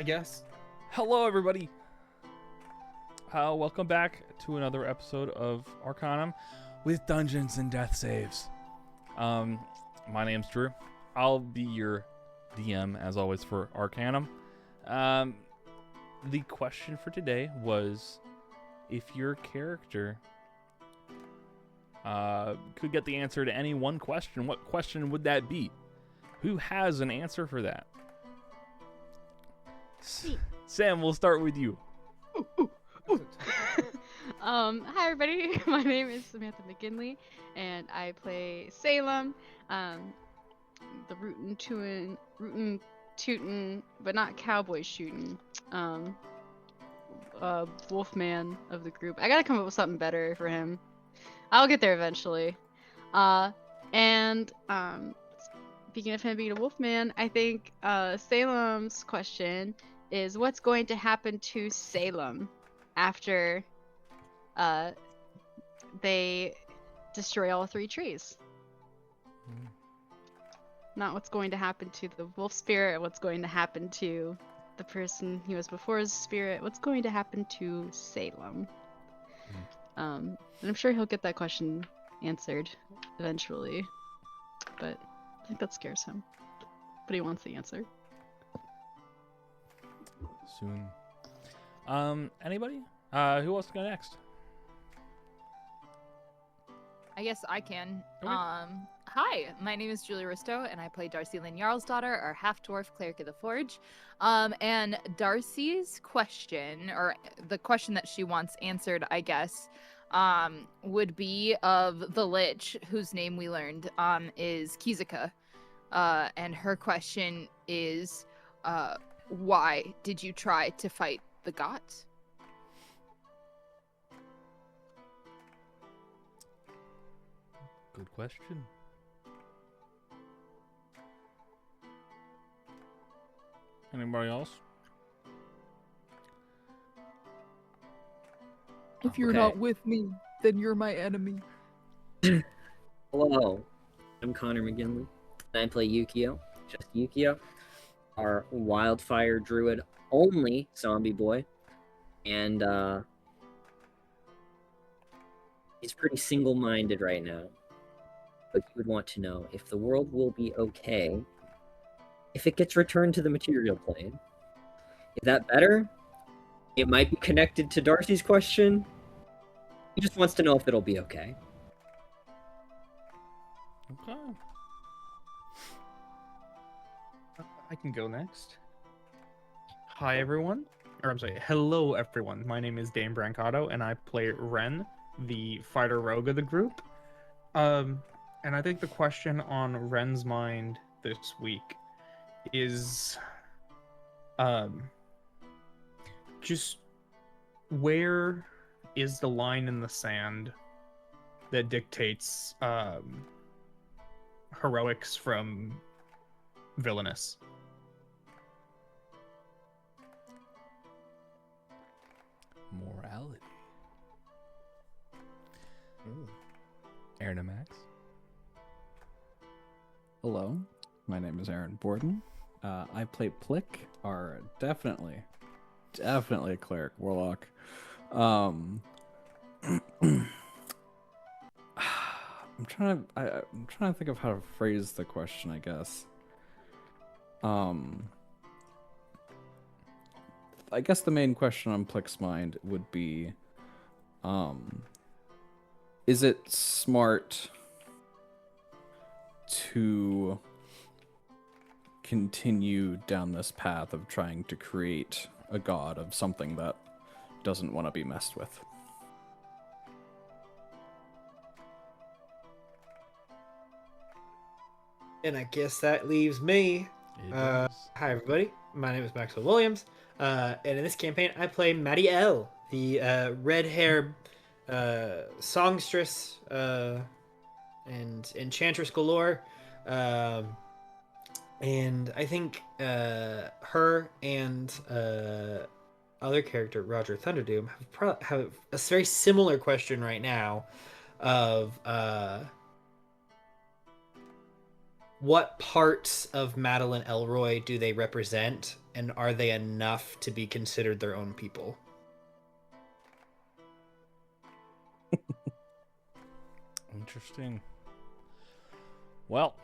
I guess. Hello, everybody. Welcome back to another episode of Arcanum with Dungeons and Death Saves. My name's Drew. I'll be your DM, as always, for Arcanum. The question for today was, if your character could get the answer to any one question, what question would that be? Who has an answer for that? Sam, we'll start with you. Hi everybody, my name is Samantha McGinley, and I play Salem, the rootin' tootin', but not cowboy shootin', wolfman of the group. I gotta come up with something better for him. I'll get there eventually. Speaking of him being a wolfman, I think Salem's question is, what's going to happen to Salem after they destroy all three trees? Not what's going to happen to the wolf spirit, what's going to happen to the person he was before his spirit, what's going to happen to Salem? And I'm sure he'll get that question answered eventually, but I think that scares him. But he wants the answer. Soon. Anybody? Who wants to go next? I guess I can. Okay. Hi, my name is Julie Risto, and I play Darcy Lynn Jarl's daughter, our half-dwarf cleric of the Forge. And Darcy's question, or the question that she wants answered, I guess, would be of the Lich, whose name we learned is Kizuka. And her question is, why did you try to fight the gods? Good question. Anybody else? If you're not with me, then you're my enemy. Hello, I'm Connor McGinley, and I play Yukio, just Yukio, our wildfire druid only zombie boy, and he's pretty single-minded right now, but you would want to know if the world will be okay if it gets returned to the material plane. Is that better? It might be connected to Darcy's question. He just wants to know if it'll be okay. Okay. I can go next. Hi, everyone. Or I'm sorry, hello, everyone. My name is Dane Brancato, and I play Rehn, the fighter rogue of the group. And I think the question on Ren's mind this week is, just where is the line in the sand that dictates heroics from villainous? Morality. Aaron and Max. Hello, my name is Aaron Borden. I play Plick, are definitely a cleric warlock. I'm trying to think of how to phrase the question, I guess. I guess the main question on Plick's mind would be, is it smart to continue down this path of trying to create a god of something that doesn't want to be messed with? And I guess that leaves me. Hi, everybody. My name is Maxwell Williams. And in this campaign, I play Maddie L, the red-haired songstress and enchantress galore. And I think her and other character, Roger Thunderdoom, have a very similar question right now of what parts of Madeline Elroy do they represent? and are they enough to be considered their own people? Interesting. Well,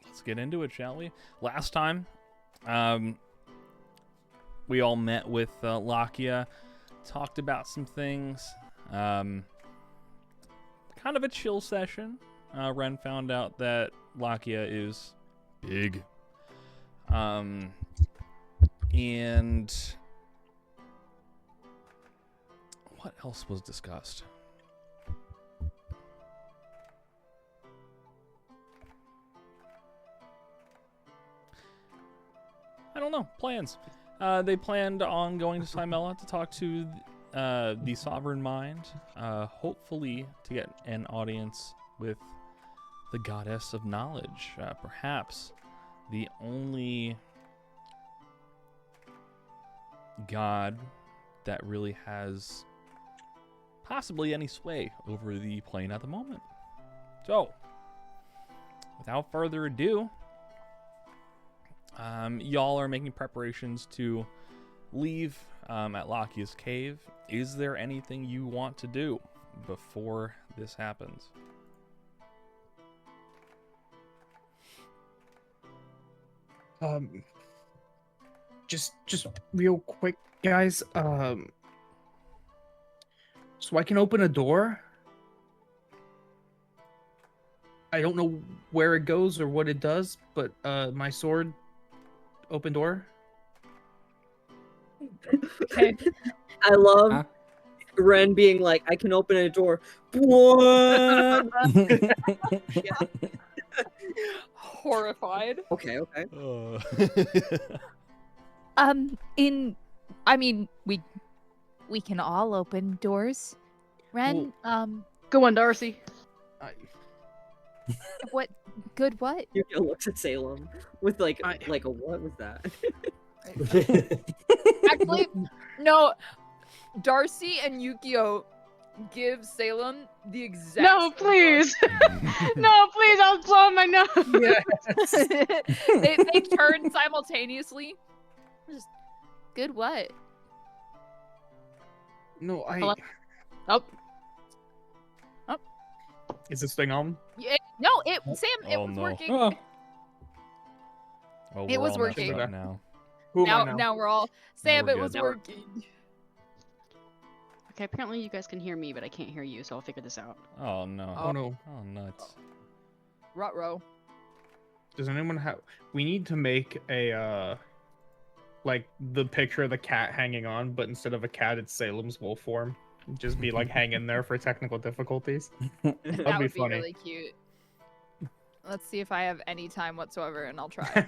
let's get into it, shall we? Last time, we all met with Lakia, talked about some things. Kind of a chill session. Rehn found out that Lakia is big. And what else was discussed? I don't know. Plans. They planned on going to Simela to talk to the Sovereign Mind, hopefully to get an audience with the Goddess of Knowledge, perhaps the only god that really has possibly any sway over the plane at the moment. So, without further ado, y'all are making preparations to leave at Lakia's cave. Is there anything you want to do before this happens? Just real quick, guys. So I can open a door. I don't know where it goes or what it does, but my sword, open door. Okay. I love Rehn being like, I can open a door. What? Horrified. Okay. I mean, we can all open doors. Rehn, Go on, Darcy. what? Good what? Yukio looks at Salem with like a what was that? Actually, no. Darcy and Yukio give Salem the exact. No, please. No, please. I'll blow my nose. Yes. they turn simultaneously. Just good what? No, Hello? Oh. Is this thing on? Yeah, no, it Sam, it was no. working. Oh. Well, It we're was all messed working. up now. Who am I Now we're all Sam. we're It was good. working. Okay, apparently you guys can hear me, but I can't hear you, so I'll figure this out. Oh no. Oh no. Oh nuts. Ruh-roh. Does anyone have? We need to make a like the picture of the cat hanging on, but instead of a cat, it's Salem's wolf form. Just be like hanging there for technical difficulties. That be would be funny. really cute. Let's see if I have any time whatsoever, and I'll try.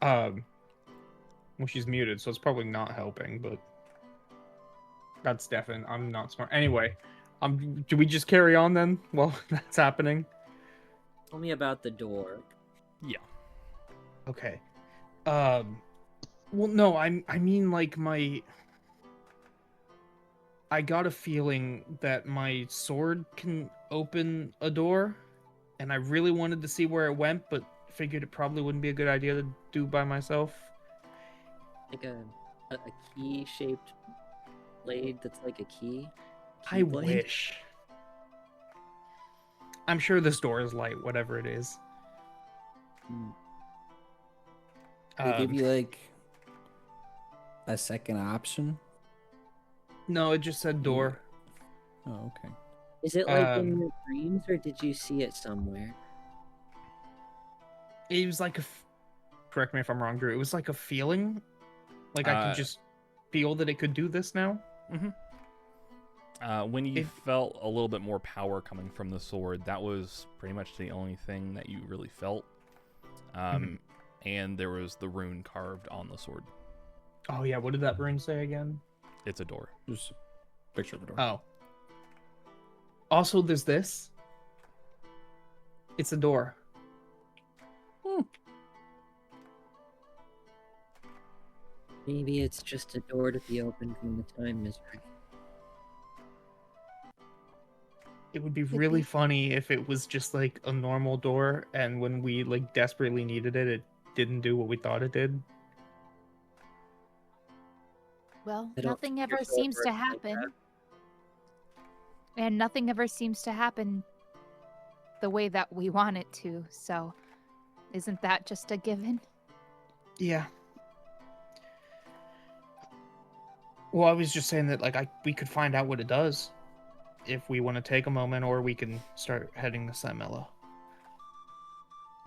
Well, she's muted, so it's probably not helping, but that's definitely. I'm not smart. Anyway, do we just carry on then while that's happening? Tell me about the door. Yeah. Okay. Well, no, I mean like I got a feeling that my sword can open a door, and I really wanted to see where it went, but figured it probably wouldn't be a good idea to do by myself. Like a key-shaped blade that's like a key. I Blade? wish. I'm sure this door is light, whatever it is. They give you like a second option. No, it just said door. Oh, okay. Is it like in your dreams, or did you see it somewhere? It was like correct me if I'm wrong, Drew. It was like a feeling, like I could just feel that it could do this now. Mm-hmm. When you felt a little bit more power coming from the sword, that was pretty much the only thing that you really felt. And there was the rune carved on the sword. Oh yeah, what did that rune say again? It's a door. Just picture of the door. Oh. Also, there's this. It's a door. Maybe it's just a door to be opened when the time is right. It would be really funny if it was just like a normal door, and when we like desperately needed it, it didn't do what we thought it did. Well, I don't nothing think your ever soul seems to works like happen. that. And nothing ever seems to happen the way that we want it to. So, isn't that just a given? Yeah. Well, I was just saying that like we could find out what it does if we want to take a moment, or we can start heading to Simela.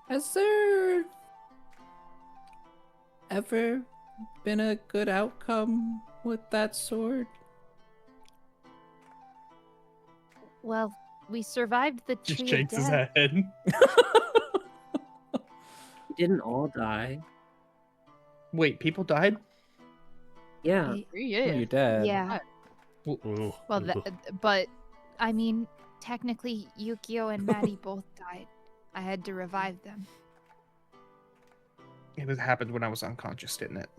Has there ever been a good outcome with that sword? Well, we survived the Just tree of shakes his death. head. We didn't all die. Wait, people died? Yeah. Yeah. Oh, you dead. Yeah. Ooh, Well, ooh. but I mean, technically, Yukio and Maddie both died. I had to revive them. It happened when I was unconscious, didn't it?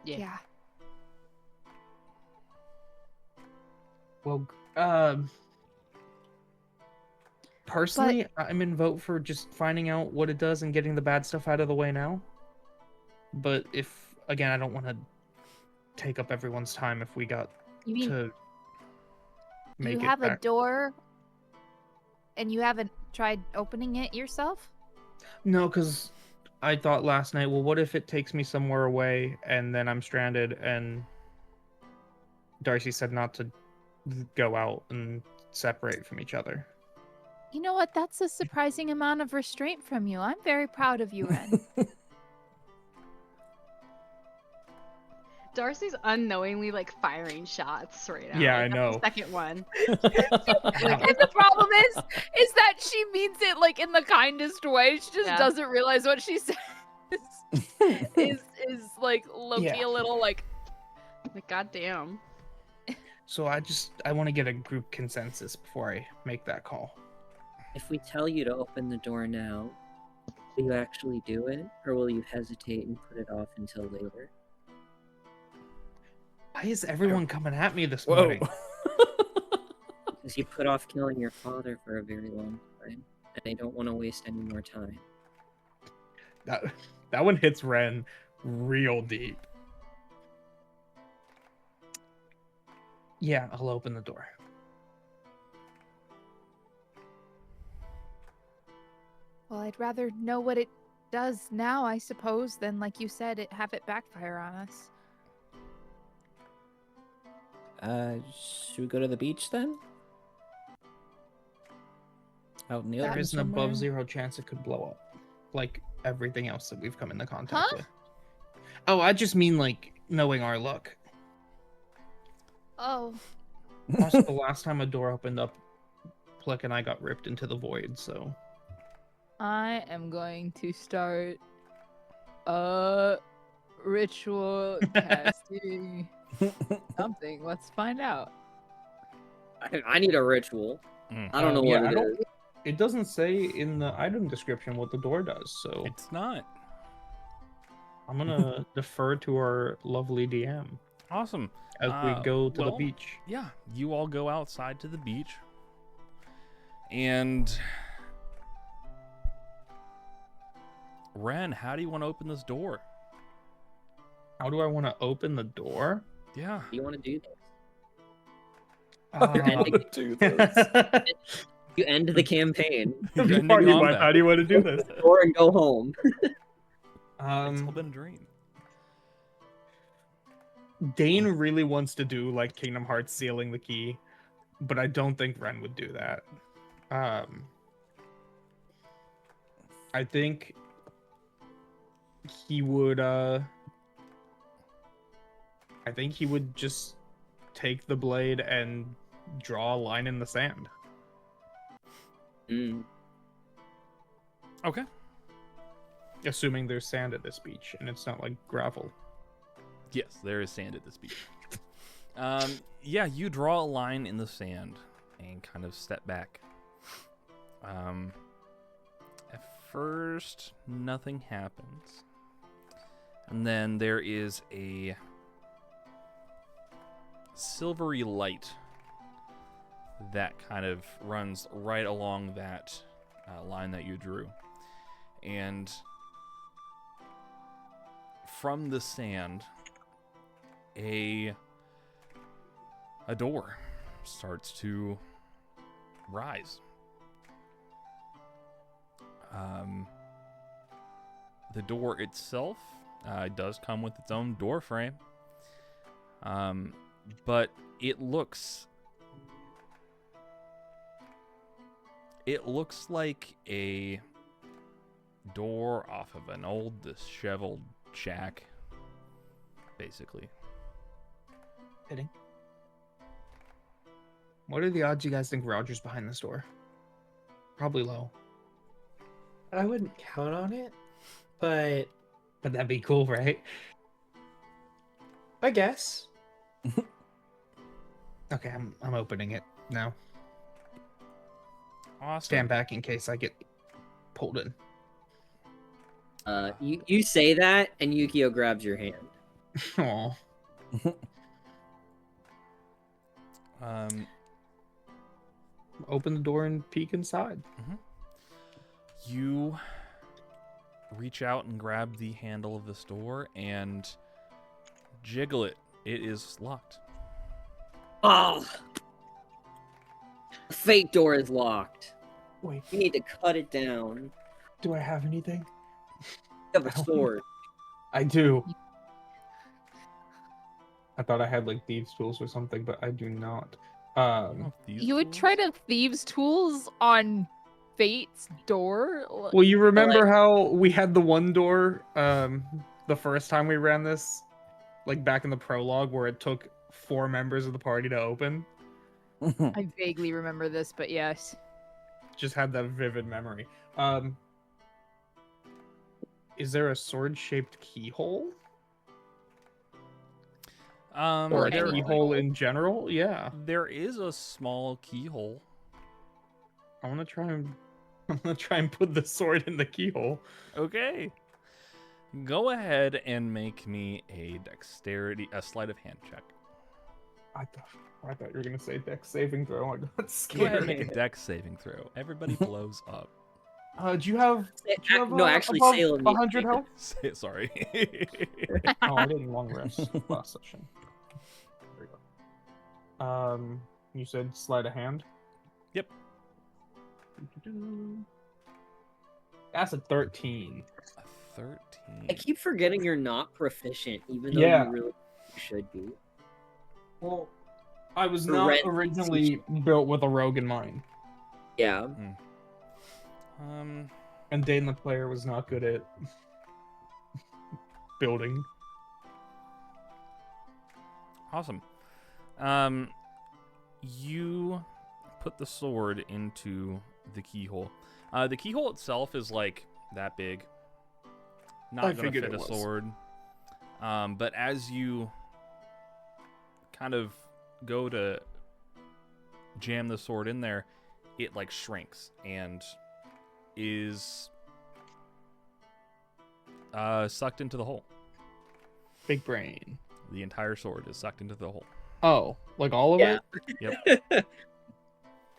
Yeah. Well, personally, I'm in vote for just finding out what it does and getting the bad stuff out of the way now. But if, again, I don't want to take up everyone's time if we got You mean to make you it have a back. door and you haven't tried opening it yourself? No, because I thought last night, well, what if it takes me somewhere away and then I'm stranded, and Darcy said not to go out and separate from each other. You know what? That's a surprising amount of restraint from you. I'm very proud of you, Ren. Darcy's unknowingly like firing shots right now. Yeah, Like, I that's know. the second one. And the problem is that she means it like in the kindest way. She just Yeah. doesn't realize what she says is like Loki Yeah. a little like. Like, goddamn. So I want to get a group consensus before I make that call. If we tell you to open the door now, will you actually do it, or will you hesitate and put it off until later? Why is everyone coming at me this Whoa. morning? Because you put off killing your father for a very long time, and I don't want to waste any more time. That one hits Ren real deep. Yeah, I'll open the door. Well, I'd rather know what it does now, I suppose, than like you said, have it backfire on us. Should we go to the beach then? Out in the There open is an above somewhere? zero chance it could blow up, like everything else that we've come into contact Huh? with. Oh, I just mean like knowing our luck. Oh, Also, the last time a door opened up, Plick and I got ripped into the void. So I am going to start a ritual casting something. Let's find out. I need a ritual. Mm. I don't know yeah, what I it don't. is. It doesn't say in the item description what the door does, so It's not. I'm gonna defer to our lovely DM Awesome. as we go to the well, beach. Yeah, you all go outside to the beach. And Ren, how do you want to open this door? How do I want to open the door? Yeah. Do you want to do this? Do this. You end the campaign, You're ending Party life, combat. how do you want to do this? or and go home. It's all been a dream. Dane really wants to do like Kingdom Hearts sealing the key, but I don't think Ren would do that. I think he would just take the blade and draw a line in the sand. Mm. Okay. Assuming there's sand at this beach and it's not like gravel. Yes, there is sand at this beach. Yeah, you draw a line in the sand and kind of step back. At first, nothing happens. And then there is a silvery light that kind of runs right along that line that you drew. And from the sand, a door starts to rise. The door itself does come with its own door frame, but it looks like a door off of an old disheveled shack, basically. Fitting. What are the odds you guys think Roger's behind this door? Probably low. I wouldn't count on it, but that'd be cool, right? I guess. Okay, I'm opening it now. Awesome. Stand back in case I get pulled in. You say that, and Yukio grabs your hand. Aw. Open the door and peek inside. You reach out and grab the handle of this door and jiggle it. It is locked. Oh! The fate door is locked. Wait, You need to cut it down. do I have anything? You have a sword. I do. I thought I had like thieves' tools or something, but I do not. You would try to thieves' tools on Fate's door? Well, you remember how we had the one door the first time we ran this, like back in the prologue, where it took 4 members of the party to open? I vaguely remember this, but yes. Just had that vivid memory. Is there a sword-shaped keyhole? Or a there, keyhole in general? Yeah. there is a small keyhole. I want to try and put the sword in the keyhole. Okay. Go ahead and make me a sleight of hand check. I thought you were gonna say dex saving throw. I got Go ahead scared. and make a dex saving throw. Everybody blows up. Do you have? No, actually, above Salem. 100 health? Sorry. Oh, I didn't long rest last session. There we go. You said sleight of hand. Yep. That's a 13. A 13. I keep forgetting you're not proficient, even though Yeah. you really should be. Well, I was For not red- originally built with a rogue in mind, Yeah. and Dane the player was not good at building. Awesome. You put the sword into the keyhole. The keyhole itself is like that big. I Not gonna figured fit it a was. sword. But as you kind of go to jam the sword in there, it like shrinks and is sucked into the hole. Big brain. The entire sword is sucked into the hole. Oh, like all of Yeah. it? Yep.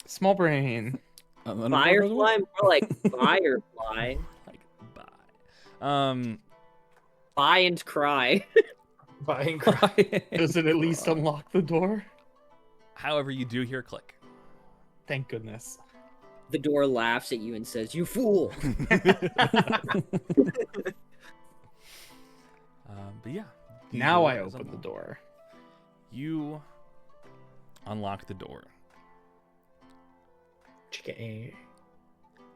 Small brain. Firefly, more like Firefly. Like bye. Buy and cry. Buying cry. Does it at least unlock the door? However, you do hear a click. Thank goodness. The door laughs at you and says, "You fool!" But yeah. the Now door I is open the unlocked. door. You unlock the door.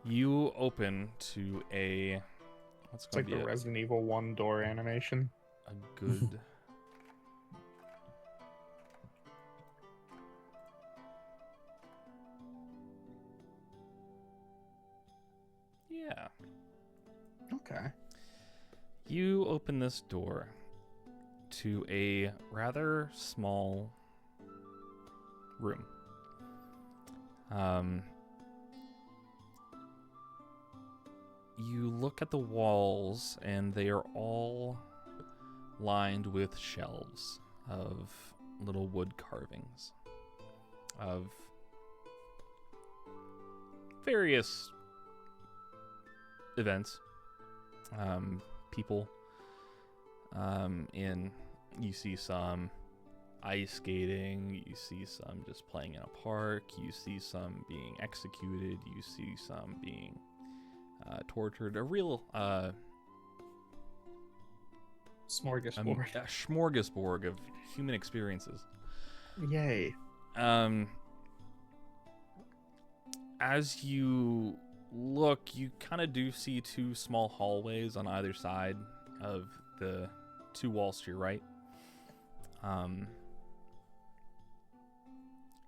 You open to a what's It's going like to the be Resident Evil 1 door animation. a good yeah. Okay. You open this door to a rather small room. You look at the walls, and they are all lined with shelves of little wood carvings of various events, people, and you see some ice skating, you see some just playing in a park, you see some being executed, you see some being tortured. A real Smorgasbord. a smorgasbord of human experiences. Yay. As you look, you kind of do see two small hallways on either side of the two walls to your right.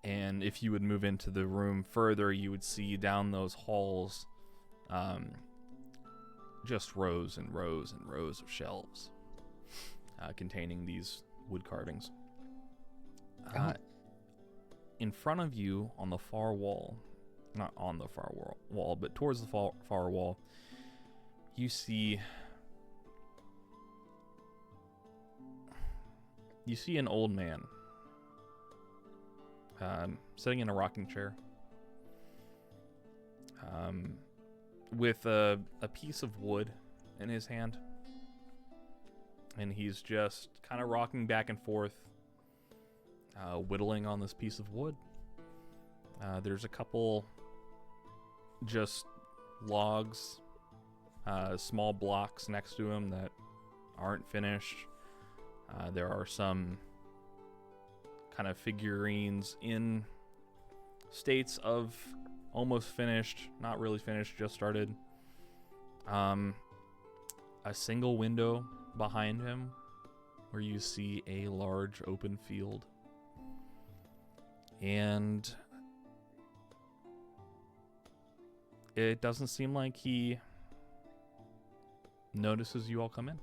And if you would move into the room further, you would see down those halls just rows and rows and rows of shelves containing these wood carvings. In front of you on the far wall, not on the far wall, but towards the far wall, you see an old man sitting in a rocking chair with a piece of wood in his hand, and he's just kind of rocking back and forth, whittling on this piece of wood. There's a couple just logs, small blocks next to him that aren't finished. There are some kind of figurines in states of almost finished, not really finished, just started. A single window behind him where you see a large open field. And it doesn't seem like he notices you all come in.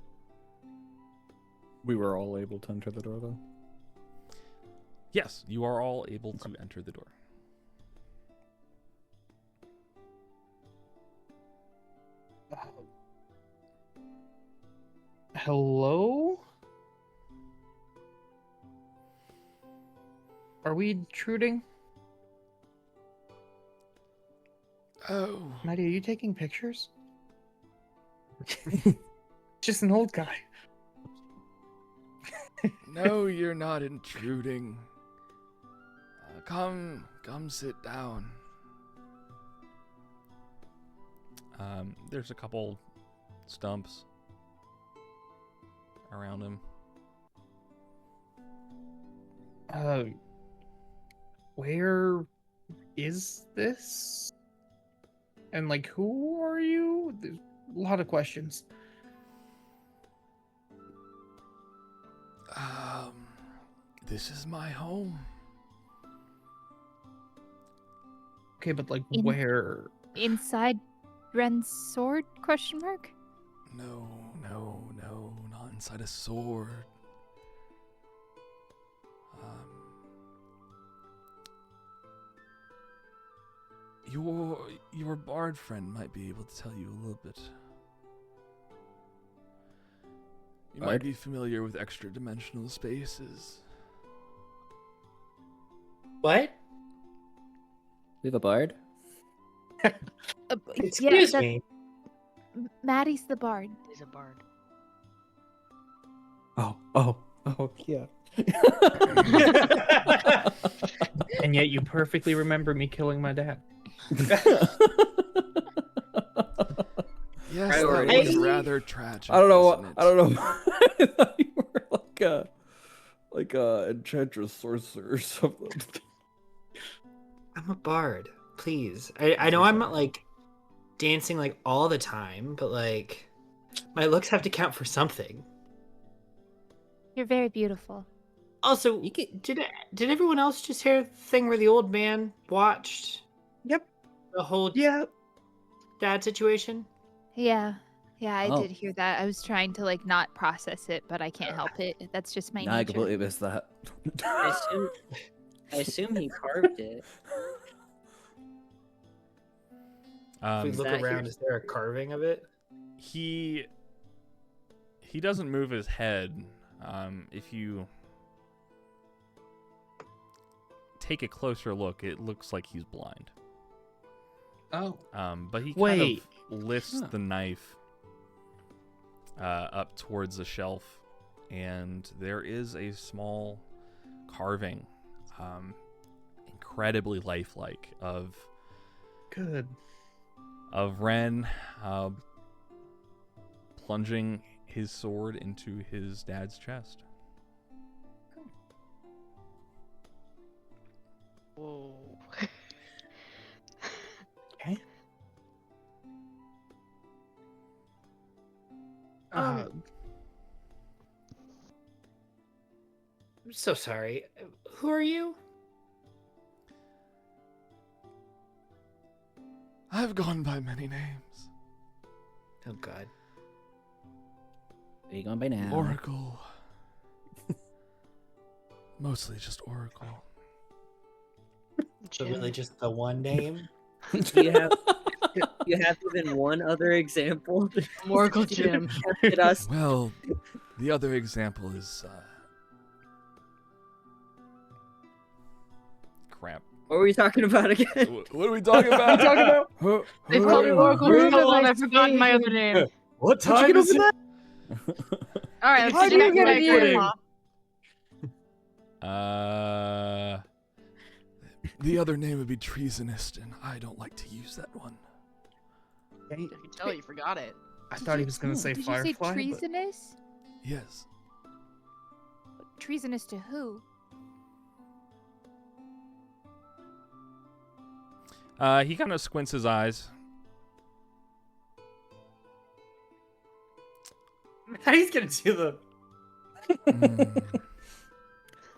We were all able to enter the door, though. Yes, you are all able to enter the door. Hello? Are we intruding? Oh. Maddie, are you taking pictures? Just an old guy. No, you're not intruding. Come sit down. There's a couple stumps around him. Where is this? And like, who are you? There's a lot of questions. This is my home. Okay, but like, where? Inside Ren's sword? ? No, not inside a sword. Your bard friend might be able to tell you a little bit. You might be familiar with extra dimensional spaces. What? We have a bard? Excuse me. Maddie's the bard. He's a bard. Oh, yeah. And yet you perfectly remember me killing my dad. Yes, that was rather tragic. I don't know. Wasn't it? I don't know. I thought you were like a enchantress sorcerer or something. I'm a bard. Please. I know I'm not like dancing like all the time, but like my looks have to count for something. You're very beautiful. Also, did everyone else just hear the thing where the old man watched? Yep. The whole dad situation? Yeah, I Oh. did hear that. I was trying to like not process it, but I can't help it. That's just my No, I nature. completely missed that. I assume he carved it. If we look that around, here- is there a carving of it? He doesn't move his head. If you take a closer look, it looks like he's blind. Oh. But he Wait. kind of lifts the knife up towards the shelf, and there is a small carving, incredibly lifelike, of Rehn plunging his sword into his dad's chest. Whoa. Okay. I'm so sorry. Who are you? I've gone by many names. Oh God. Where you going by now? Oracle. Mostly just Oracle. So really just the one name? Do you have even one other example? Oracle Jim. At us? Well, the other example is Crap. What were we talking about again? What are we talking about? They called me Oracle Jim, and I've forgotten my other name. What time is it? All right, How let's do you get get back it to my in? grandma. the other name would be treasonist, and I don't like to use that one. I can tell you forgot it. I thought he was going to say Did Firefly. you say treasonous? Yes. Treasonous to who? He kind of squints his eyes. How he's gonna do the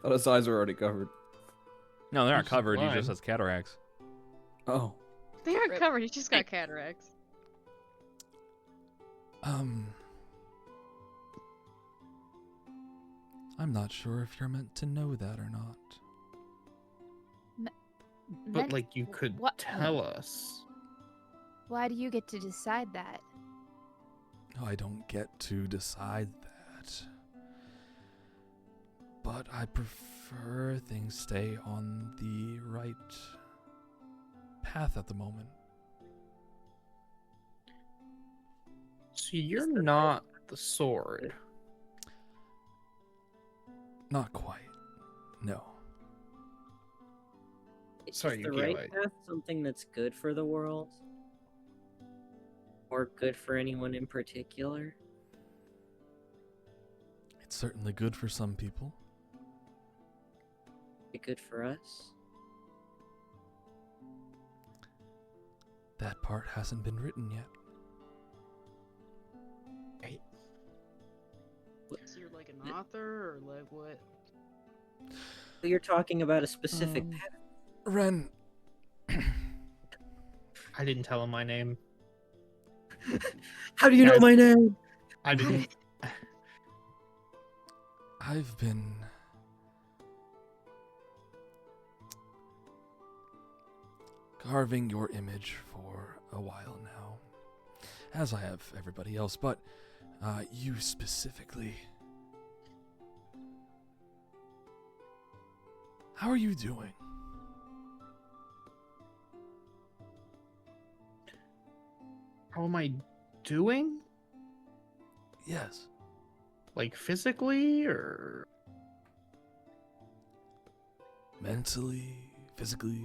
Thought his eyes were already covered. No, they're not He's covered. He blind. just has cataracts. Oh. They aren't covered. He just got cataracts. I'm not sure if you're meant to know that or not. But, like, you could What? tell us. Why do you get to decide that? No, I don't get to decide that. But I prefer things stay on the right path at the moment. So you're not the sword. Not quite. No. Sorry, Is the you right can't path something that's good for the world? Or good for anyone in particular? It's certainly good for some people. Is it good for us? That part hasn't been written yet. So you're like an author, or like what? So you're talking about a specific path. Rehn, I didn't tell him my name. How do you know Guys- my name? I didn't. I've been carving your image for a while now, as I have everybody else, but you specifically. How are you doing? How am I doing? Yes. Like physically, or Mentally, physically.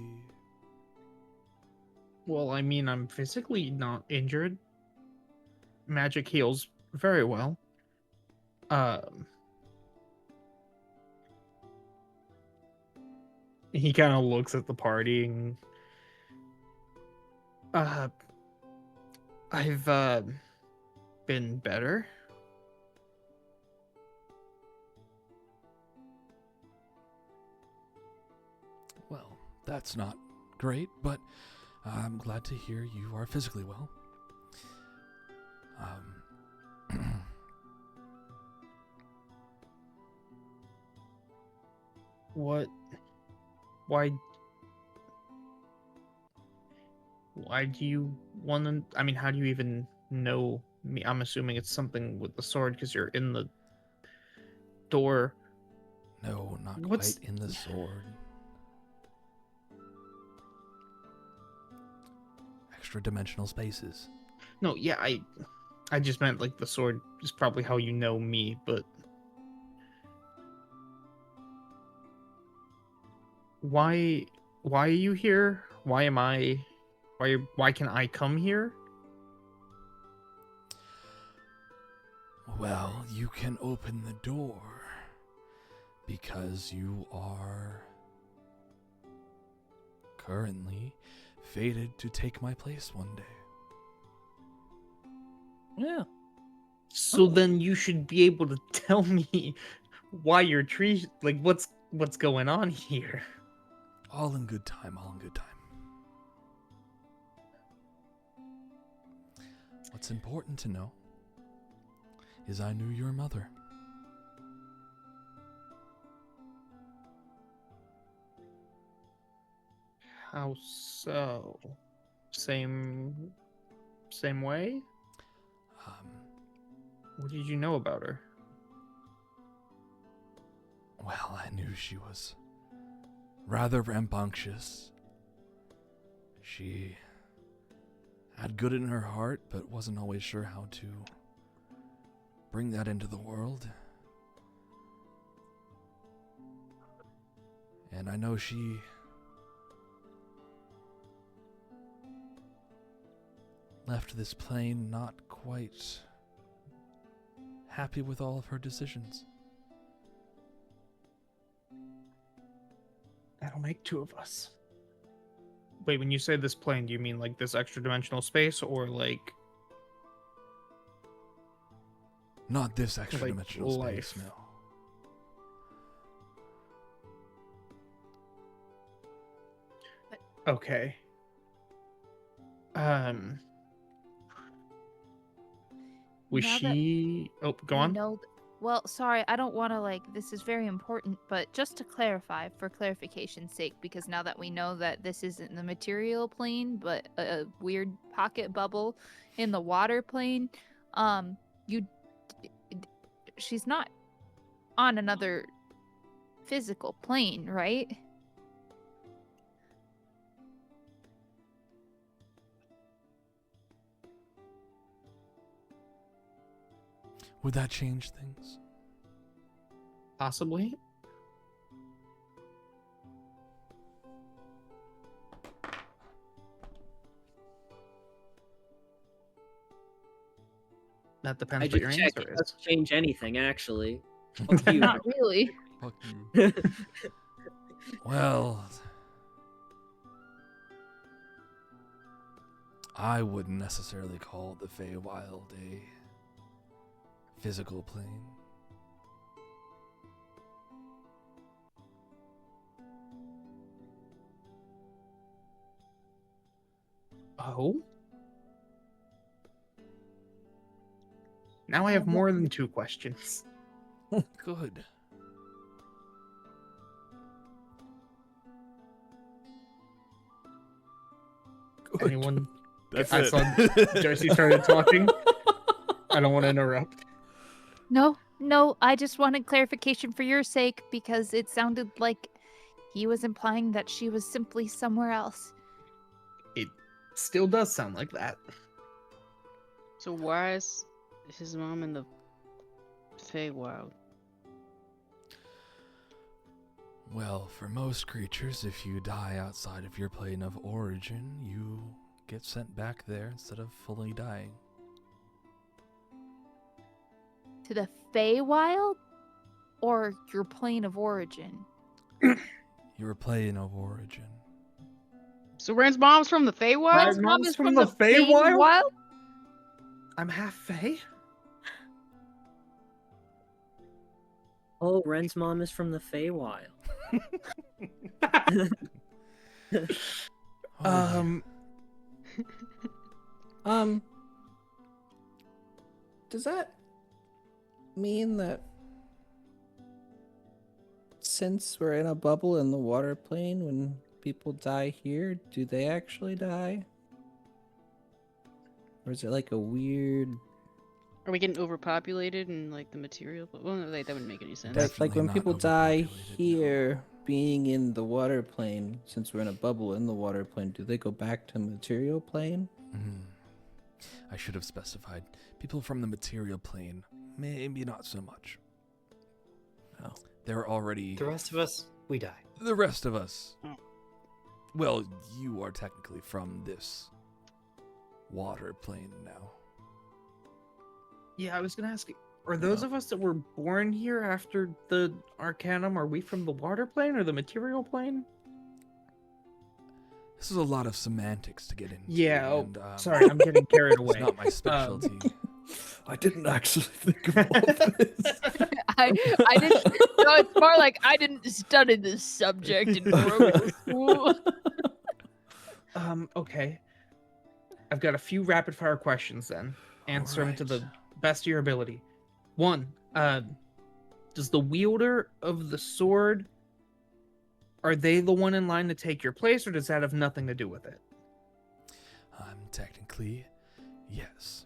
well, I mean, I'm physically not injured. Magic heals very well. He kind of looks at the party and I've been better. Well, that's not great, but I'm glad to hear you are physically well. What? Why? Why do you want to? I mean, how do you even know me? I'm assuming it's something with the sword because you're in the door. No, not What's- quite in the sword. extra dimensional spaces. No, yeah, I just meant like the sword is probably how you know me, but why are you here? Why am I why can I come here? Well, you can open the door because you are currently fated to take my place one day. Yeah. So then you should be able to tell me why your tree, like what's going on here. All in good time, all in good time. What's important to know is I knew your mother. How so? Same way? What did you know about her? Well, I knew she was rather rambunctious. She had good in her heart, but wasn't always sure how to bring that into the world. And I know she left this plane not quite happy with all of her decisions. That'll make two of us. Wait, when you say this plane, do you mean like this extra dimensional space or like Not this extra like dimensional life? space, no. Okay. Was Now that she? Oh, go we on. know well, sorry, I don't want to this is very important, but just to clarify, for clarification's sake, because now that we know that this isn't the material plane, but a weird pocket bubble in the water plane, you, she's not on another physical plane, right? Would that change things? Possibly. That depends I what just your checked. answer It is. doesn't change anything, actually. Fuck you. Not really. Fuck you. Well, I wouldn't necessarily call the Feywild a physical plane. Oh? Now I have more than two questions. Good. Anyone? That's I it. saw Darcy started talking. I don't want to interrupt. No, I just wanted clarification for your sake because it sounded like he was implying that she was simply somewhere else. It still does sound like that. So why is his mom in the Feywild? Well, for most creatures, if you die outside of your plane of origin, you get sent back there instead of fully dying. To the Feywild? Or your plane of origin? Your plane of origin. So Ren's mom's from the Feywild? Ren's mom's from the Feywild? I'm half Fey? Oh, Ren's mom is from the Feywild. Does that mean that since we're in a bubble in the water plane, when people die here, do they actually die? Or is it like a weird... Are we getting overpopulated and like the material? Well, no, that wouldn't make any sense. That's like when Definitely people not die overpopulated, no. here, being in the water plane, since we're in a bubble in the water plane, do they go back to material plane? I should have specified. People from the material plane, maybe not so much. Oh. They're already... The rest of us, we die. The rest of us. Well, you are technically from this water plane now. Yeah, I was gonna ask, are those of us that were born here after the Arcanum, are we from the water plane or the material plane? This is a lot of semantics to get into. Yeah, and, sorry, I'm getting carried away. It's not my specialty. I didn't actually think of all this. I didn't. No, it's more like I didn't study this subject in grammar school. Okay. I've got a few rapid fire questions then. Answer them to the best of your ability. 1, does the wielder of the sword, are they the one in line to take your place, or does that have nothing to do with it? Technically, yes.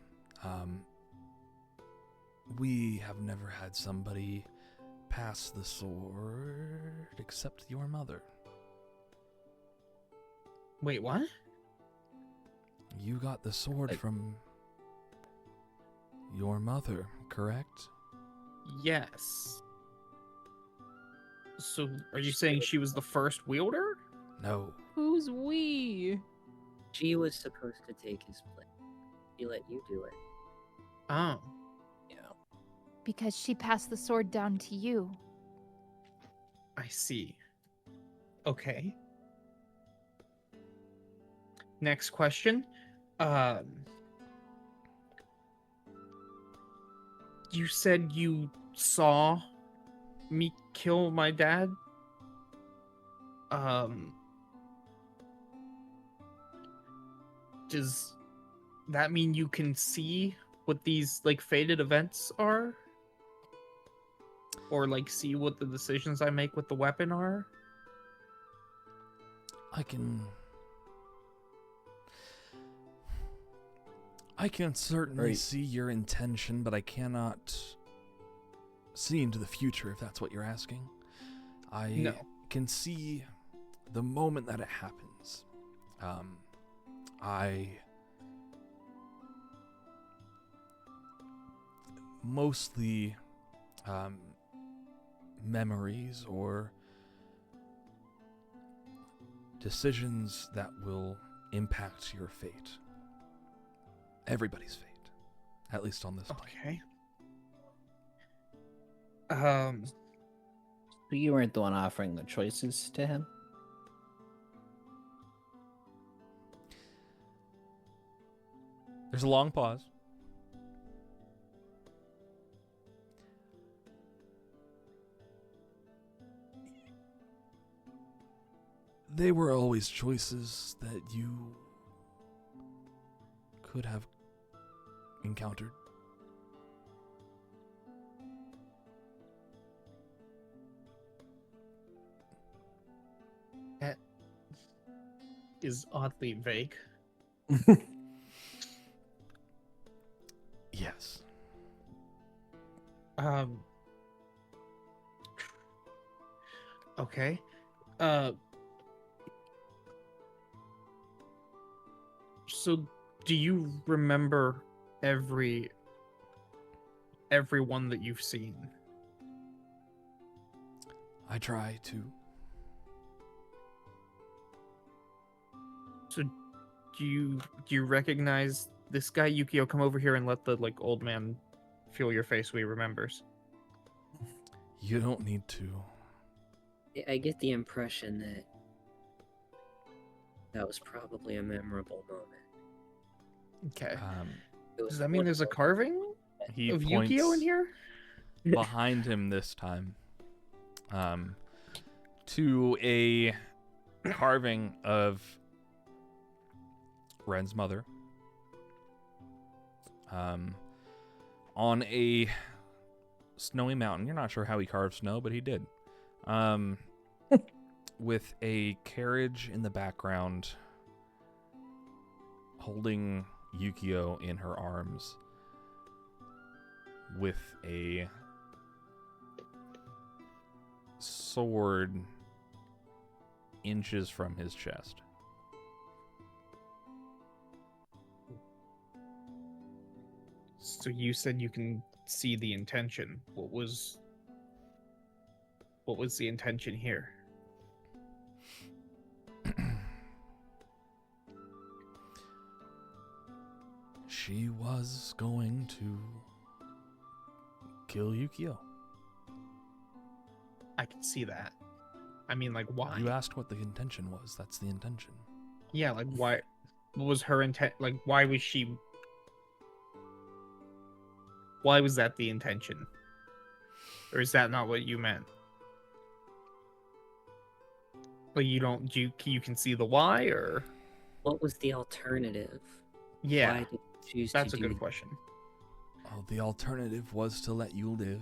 We have never had somebody pass the sword except your mother. Wait, what? You got the sword from your mother, correct? Yes. So, are you saying she was the first wielder? No. Who's we? She was supposed to take his place. She let you do it. Oh. Because she passed the sword down to you. I see. Okay. Next question. You said you saw me kill my dad? Does that mean you can see what these, like, fated events are? Or, like, see what the decisions I make with the weapon are? I can certainly see your intention, but I cannot see into the future, if that's what you're asking. I can see the moment that it happens. I mostly memories or decisions that will impact your fate. Everybody's fate, at least on this plane. Okay. So you weren't the one offering the choices to him? There's a long pause. They were always choices that you could have encountered. That is oddly vague. Yes. Okay. So do you remember everyone that you've seen? I try to. So do you recognize this guy, Yukio? Come over here and let the, like, old man feel your face so he remembers. You don't need to. I get the impression that that was probably a memorable moment. Okay. It was Does that mean there's a carving He of points Yukio in here? behind him this time, to a carving of Ren's mother, on a snowy mountain. You're not sure how he carved snow, but he did. With a carriage in the background, holding Yukio in her arms, with a sword inches from his chest. So you said you can see the intention. What was the intention here? She was going to kill Yukio. I can see that. I mean, like, why? You asked what the intention was. That's the intention. Yeah, like, why? What was her intent? Like, why was she? Why was that the intention? Or is that not what you meant? Like, you can see the why, or? What was the alternative? Yeah, Why did you choose that's to a do good question. Oh, the alternative was to let you live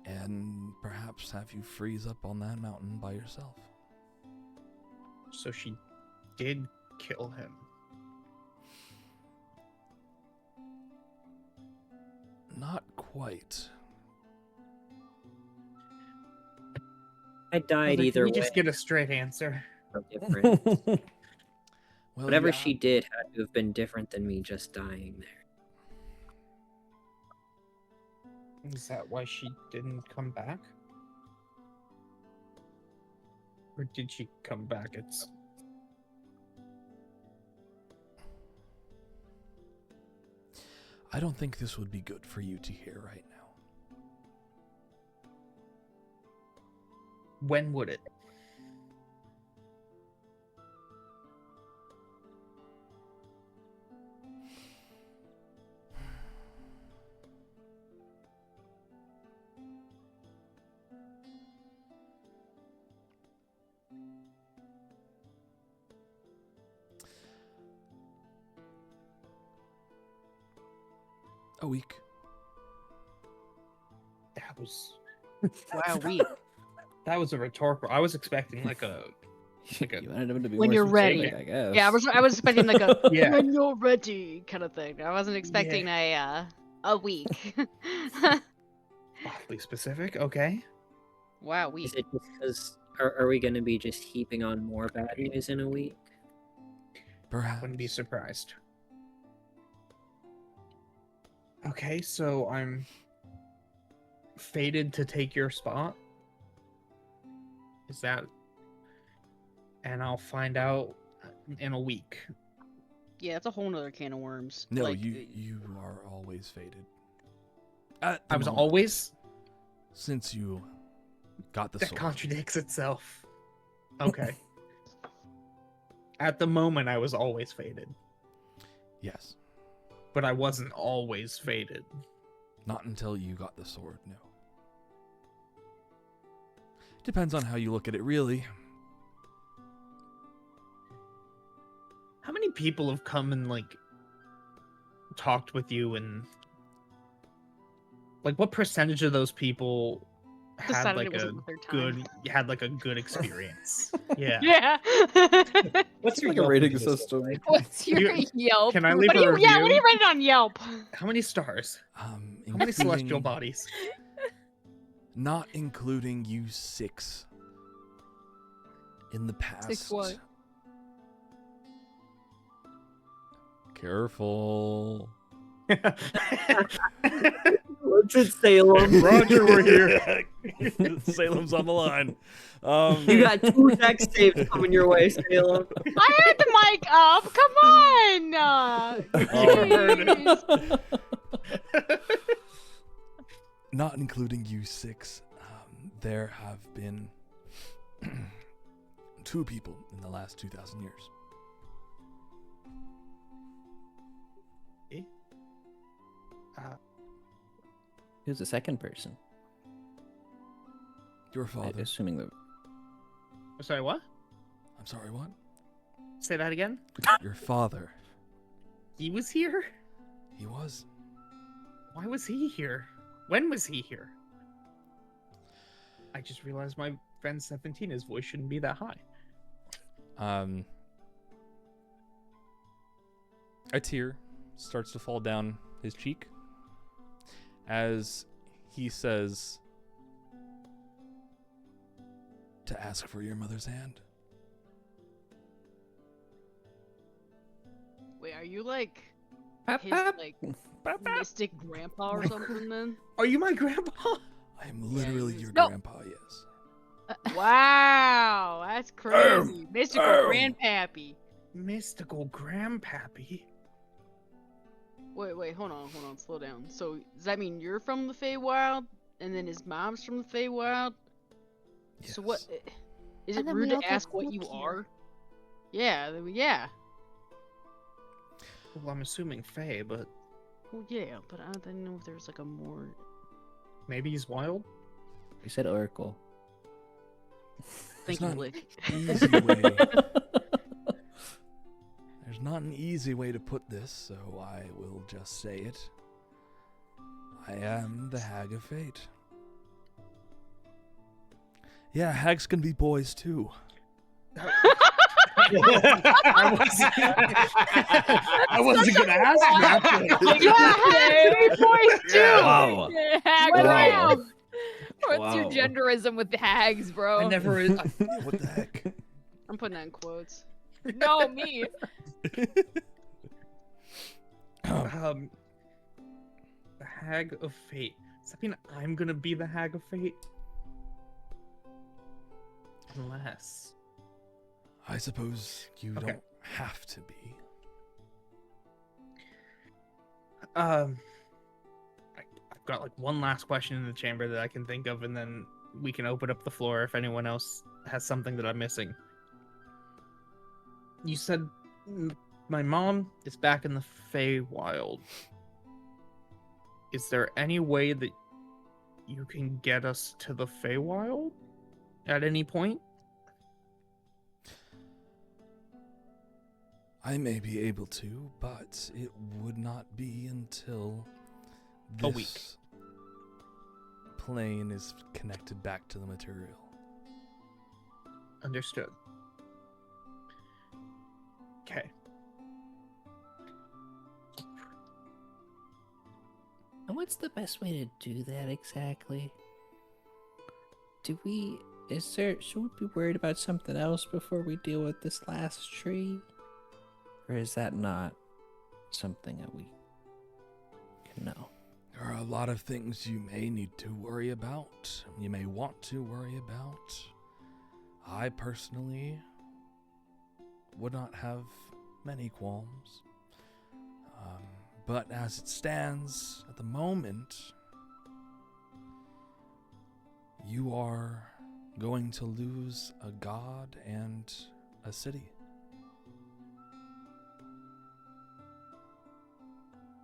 and perhaps have you freeze up on that mountain by yourself. So she did kill him. Not quite. I died Can either we way. just get a straight answer? No different. Well, Whatever yeah, she did had to have been different than me just dying there. Is that why she didn't come back? Or did she come back? It's I don't think this would be good for you to hear right now. when would it? A week. That was Wow, week. that was a rhetorical. I was expecting like a You wanted him to be When more you're ready. specific, I guess. Yeah, I was expecting like a Yeah. when you're ready kind of thing. I wasn't expecting a week. oddly specific. Okay. Wow, week. Is it just because are we going to be just heaping on more bad news in a week? Perhaps. Wouldn't be surprised. Okay, so I'm fated to take your spot. Is that? And I'll find out in a week. Yeah, it's a whole nother can of worms. No, Like, you are always fated. At the I was moment, always. since you got the That sword. contradicts itself. Okay. At the moment, I was always fated, Yes. but I wasn't always fated. Not until you got the sword, no. Depends on how you look at it, really. How many people have come and like talked with you, and like what percentage of those people had decided like it wasn't their time. a good experience? Yeah. Yeah. What's your like a Yelp rating review system. like? What's your You- Yelp? Can I leave What a do you? review? Yeah. What do you rate it on Yelp? How many stars? How many Including- celestial bodies? Not including you 6 in the past. 6 what? Careful. What's in Salem? Roger, we're here. Salem's on the line. You got 2 dex saves coming your way, Salem. I had the mic up. Come on. Jeez. Not including you 6, there have been 2 people in the last 2,000 years. Who's the second person? Your father. Assuming that. Sorry, what? I'm sorry, what? Say that again. Your father. He was here? He was. Why was he here? When was he here? I just realized my friend 17, his voice shouldn't be that high. A tear starts to fall down his cheek as he says, To ask for your mother's hand. are you like Pap, his pap. like mystic grandpa or something then? Are you my grandpa? I am literally you- your No. grandpa, yes. Wow, that's crazy. Mystical grandpappy. Mystical grandpappy. Wait, hold on, slow down. So does that mean you're from the Feywild, and then his mom's from the Feywild? Yes. So what? Is it And then rude we all to get ask what you stuck here. are? Yeah, yeah. Well, I'm assuming Fae, but Well, yeah, but I didn't know if there was like a more. maybe he's wild. We said Oracle. Thank There's you, not an Blake. easy way. There's not an easy way to put this, so I will just say it. I am the Hag of Fate. Yeah, hags can be boys too. I wasn't gonna ask that. but- Yeah, boys too. Wow. Hag, Wow. What's your Wow. genderism with the hags, bro? I never. What the heck? I'm putting that in quotes. No, me. The Hag of Fate. Does that mean I'm gonna be the Hag of Fate? Unless. I suppose you Okay. don't have to be. I've got like one last question in the chamber that I can think of, and then we can open up the floor if anyone else has something that I'm missing. You said my mom is back in the Feywild. Is there any way that you can get us to the Feywild at any point? I may be able to, but it would not be until A week. this plane is connected back to the material. Understood. Okay. And what's the best way to do that exactly? Should we be worried about something else before we deal with this last tree? Or is that not something that we can know? There are a lot of things you may need to worry about. You may want to worry about. I personally would not have many qualms. But as it stands at the moment, you are going to lose a god and a city.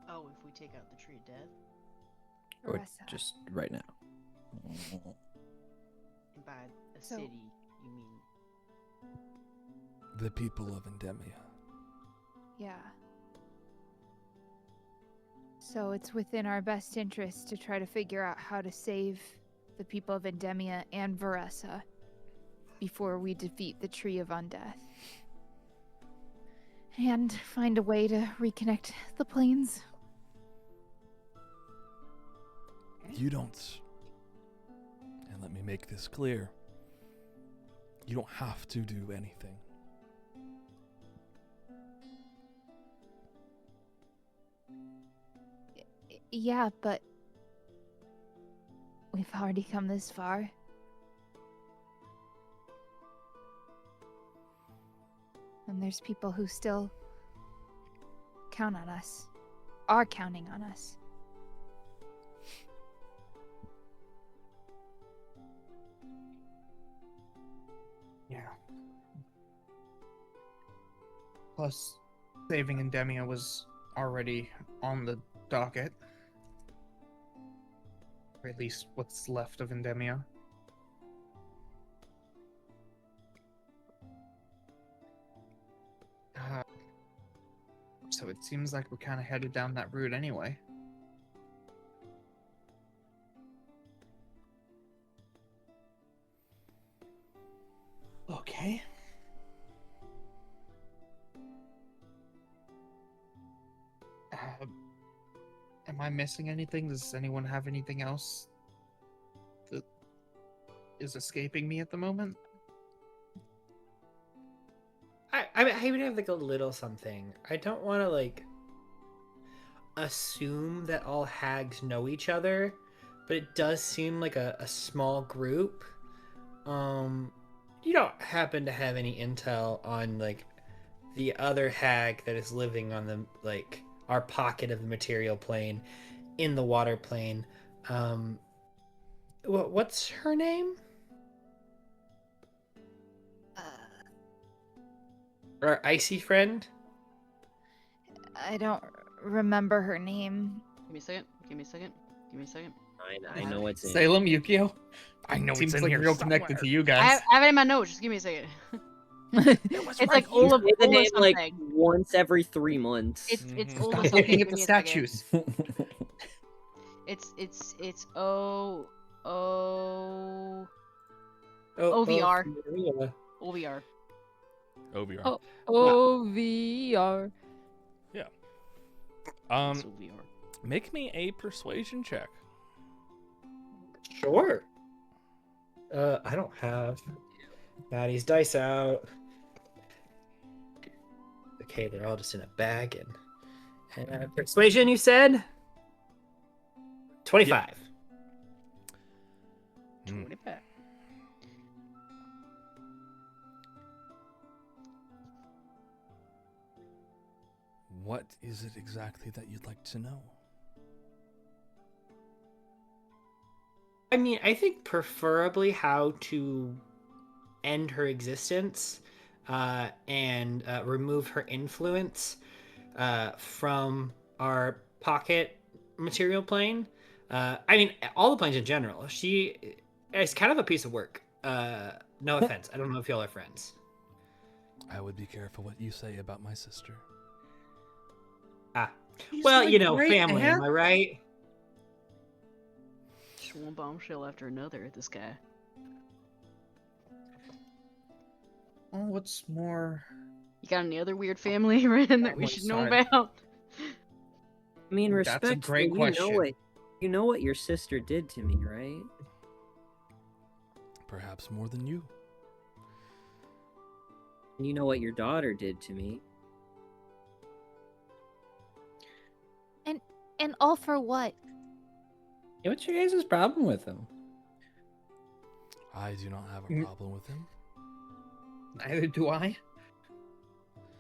Oh, if we take out the tree of death, Or Aressa. just right now? and by a So- city, you mean? The people of Endemia. Yeah. So it's within our best interest to try to figure out how to save the people of Endemia and Varessa before we defeat the Tree of Undeath. And find a way to reconnect the planes. You don't, and let me make this clear, you don't have to do anything. Yeah, but we've already come this far. And there's people who still count on us, are counting on us. Yeah. Plus, saving Endemia was already on the docket. Or at least what's left of Endemia. So it seems like we're kind of headed down that route anyway. Okay. Am I missing anything? Does anyone have anything else that is escaping me at the moment? I I would have like a little something. I don't want to like assume that all hags know each other, but it does seem like a small group. You don't happen to have any intel on like the other hag that is living on the like our pocket of the material plane in the water plane? What's her name? Our icy friend? I don't remember her name. Give me a second. Give me a second. Give me a second. I know it's in. Salem, Yukio. I know Seems it's in like here real connected to you I guys. have it in my notes. Just give me a second. It's It's like You Ola, say the Ola name like something. once every 3 months. It's Mhm. Ola Stop something. looking at Give the me a second. statues. It's O Oh, OVR. Maria. OVR. OVR. Oh, OVR. It's Um, OVR. make me a persuasion check. Sure. I don't have Maddie's dice out. Okay, they're all just in a bag and persuasion. You said 25. Hmm. 25. What is it exactly that you'd like to know? I mean, I think preferably how to end her existence and remove her influence from our pocket material plane. I mean, all the planes in general. She is kind of a piece of work. No offense. I don't know if y'all are friends. I would be careful what you say about my sister. She's Well, my you know, great family, aunt. am I right? Just one bombshell after another at this guy. Oh, what's more? You got any other weird family, Ren, that we my should know side. about? I mean, That's a respectfully, great question. you know what your sister did to me, right? Perhaps more than you. And you know what your daughter did to me. And all for what? Yeah, what's your guys' problem with him? I do not have a Mm. problem with him. Neither do I.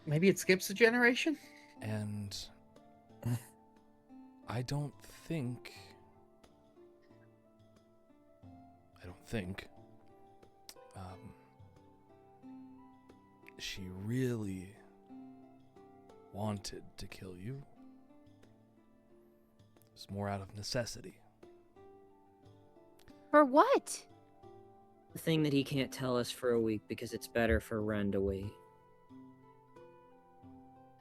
Maybe it skips a generation? And I don't think she really wanted to kill you. It's more out of necessity. For what? The thing that he can't tell us for a week because it's better for Ren to wait.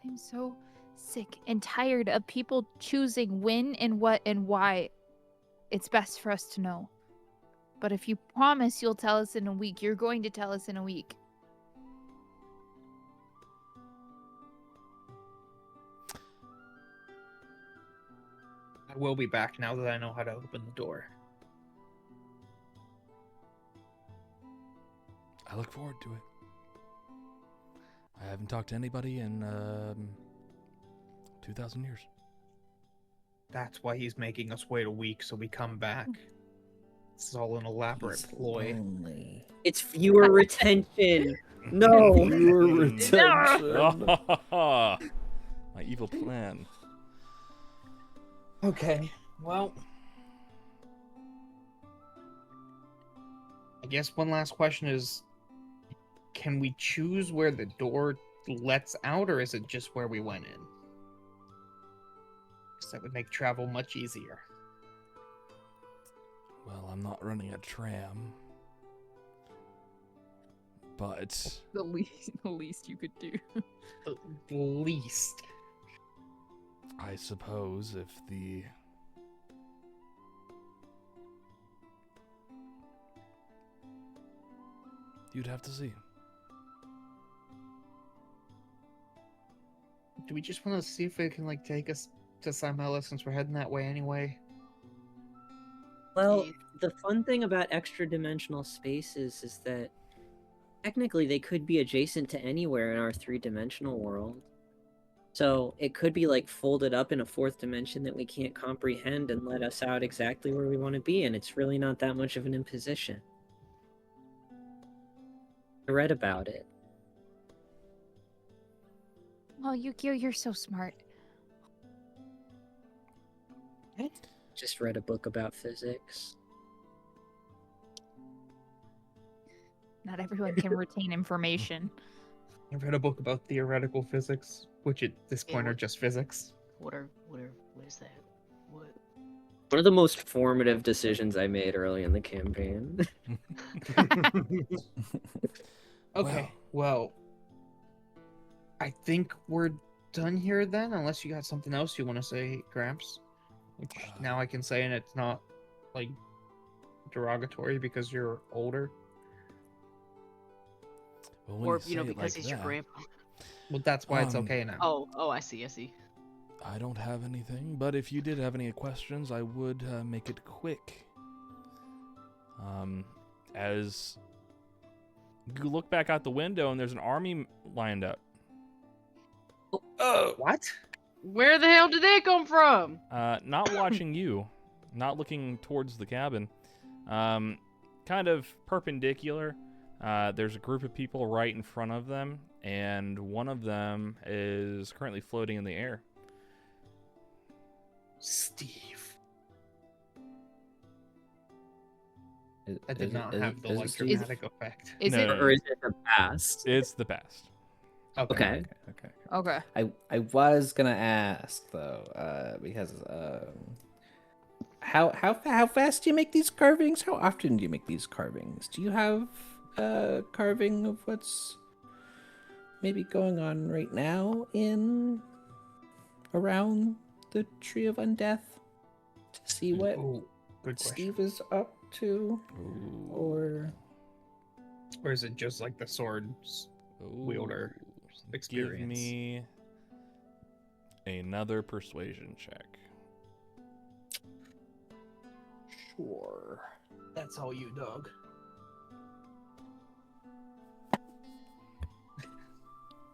I'm so sick and tired of people choosing when and what and why. It's best for us to know. But if you promise you'll tell us in a week, you're going to tell us in a week. I will be back now that I know how to open the door. I look forward to it. I haven't talked to anybody in 2,000 years. That's why he's making us wait a week so we come back. This is all an elaborate ploy. Lonely. It's viewer retention. No. Viewer retention. My evil plan. Okay, well. I guess one last question is, can we choose where the door lets out, or is it just where we went in? Because that would make travel much easier. Well, I'm not running a tram. But The least you could do. At least. I suppose if the you'd have to see. Do we just want to see if it can, like, take us to Simela since we're heading that way anyway? Well, the fun thing about extra dimensional spaces is that technically they could be adjacent to anywhere in our three-dimensional world. So it could be like folded up in a fourth dimension that we can't comprehend and let us out exactly where we want to be, and it's really not that much of an imposition. I read about it. Oh, Yukio, you're so smart. Just read a book about physics. Not everyone can retain information. I've read a book about theoretical physics, which at this Yeah, point are what- just physics. What is that? What? One of the most formative decisions I made early in the campaign. Okay, well, I think we're done here then, unless you got something else you want to say, Gramps. Which now I can say, and it's not, like, derogatory because you're older. Well, when Or say it because like he's your that, grandpa. Well, that's why it's okay now. Oh, I see. I don't have anything, but if you did have any questions, I would make it quick. As you look back out the window and there's an army lined up. What? Where the hell did they come from? Not watching you, not looking towards the cabin. Kind of perpendicular. There's a group of people right in front of them, and one of them is currently floating in the air. Steve. Is- That did is it- not is it- have the is it like Steve? dramatic effect. Is No, it? no, no. Or is it the past? It's the past. Okay. Okay. Okay. I was gonna ask though, because how fast do you make these carvings? How often do you make these carvings? Do you have a carving of what's maybe going on right now in around the Tree of Undeath to see what Oh, good question. Steve is up to, or Or is it just like the swords wielder experience? Give me another persuasion check. Sure. That's all you, dog.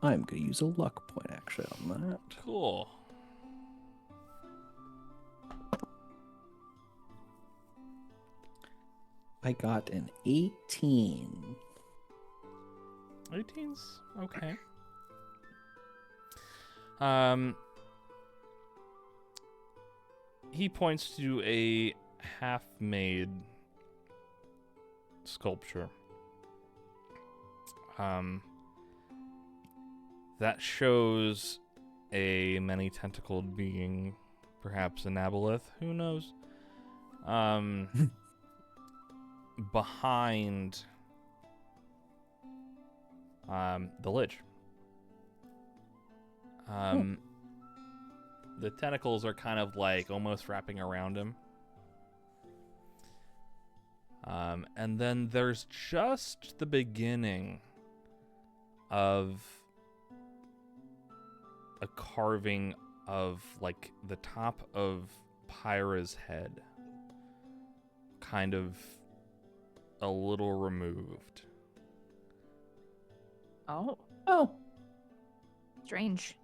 I'm gonna use a luck point actually on that. Cool. I got an 18. 18's okay. He points to a half-made sculpture. That shows a many-tentacled being, perhaps an aboleth, who knows? Behind the lich. The tentacles are kind of like almost wrapping around him. And then there's just the beginning of a carving of like the top of Pyra's head. Kind of a little removed. Oh, Oh, strange.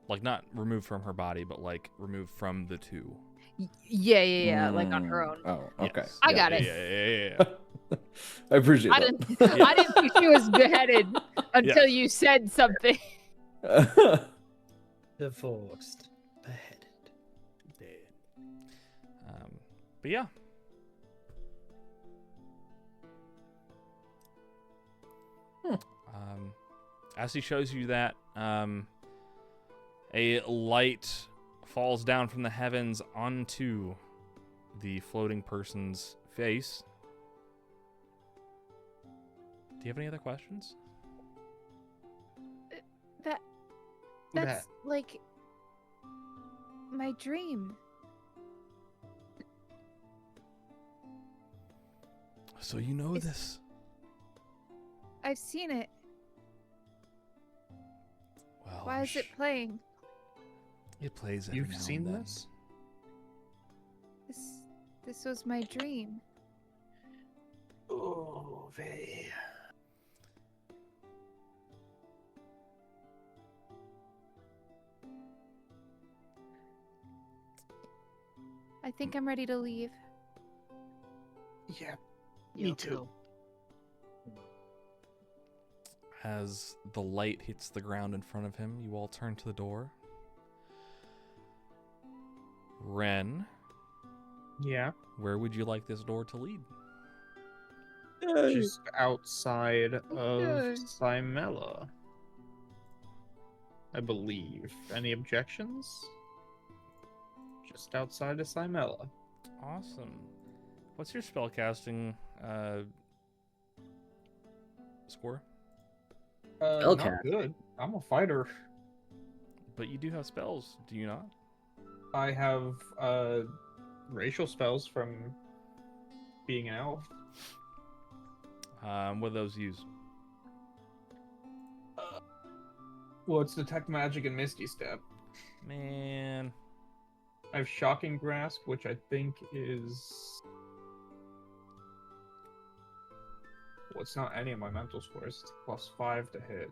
Like not removed from her body, but like removed from the two. Yeah, like on her own. Oh, okay. Yes. I Yeah. got it. Yeah. I appreciate I that. didn't. I didn't think she was beheaded until you said something. Divorced. Beheaded. But yeah. As he shows you that, a light falls down from the heavens onto the floating person's face. Do you have any other questions? That's like my dream. So you know Is- this. I've seen it. Well, Why is it playing? It plays every You've now seen and then. this? This was my dream. Oh, Vey. I think I'm ready to leave. Yeah, Yeah, me let's too. go. As the light hits the ground in front of him, you all turn to the door. Rehn, Yeah, where would you like this door to lead? just outside of Okay. Simela, I believe. Any objections? Just outside of Simela. Awesome. What's your spellcasting score? Not Spellcast. good. I'm a fighter. But you do have spells, do you not? I have racial spells from being an elf. What do those use? Well, it's Detect Magic and Misty Step. Man. I have Shocking Grasp, which I think is... Well, it's not any of my mental scores. It's +5 to hit.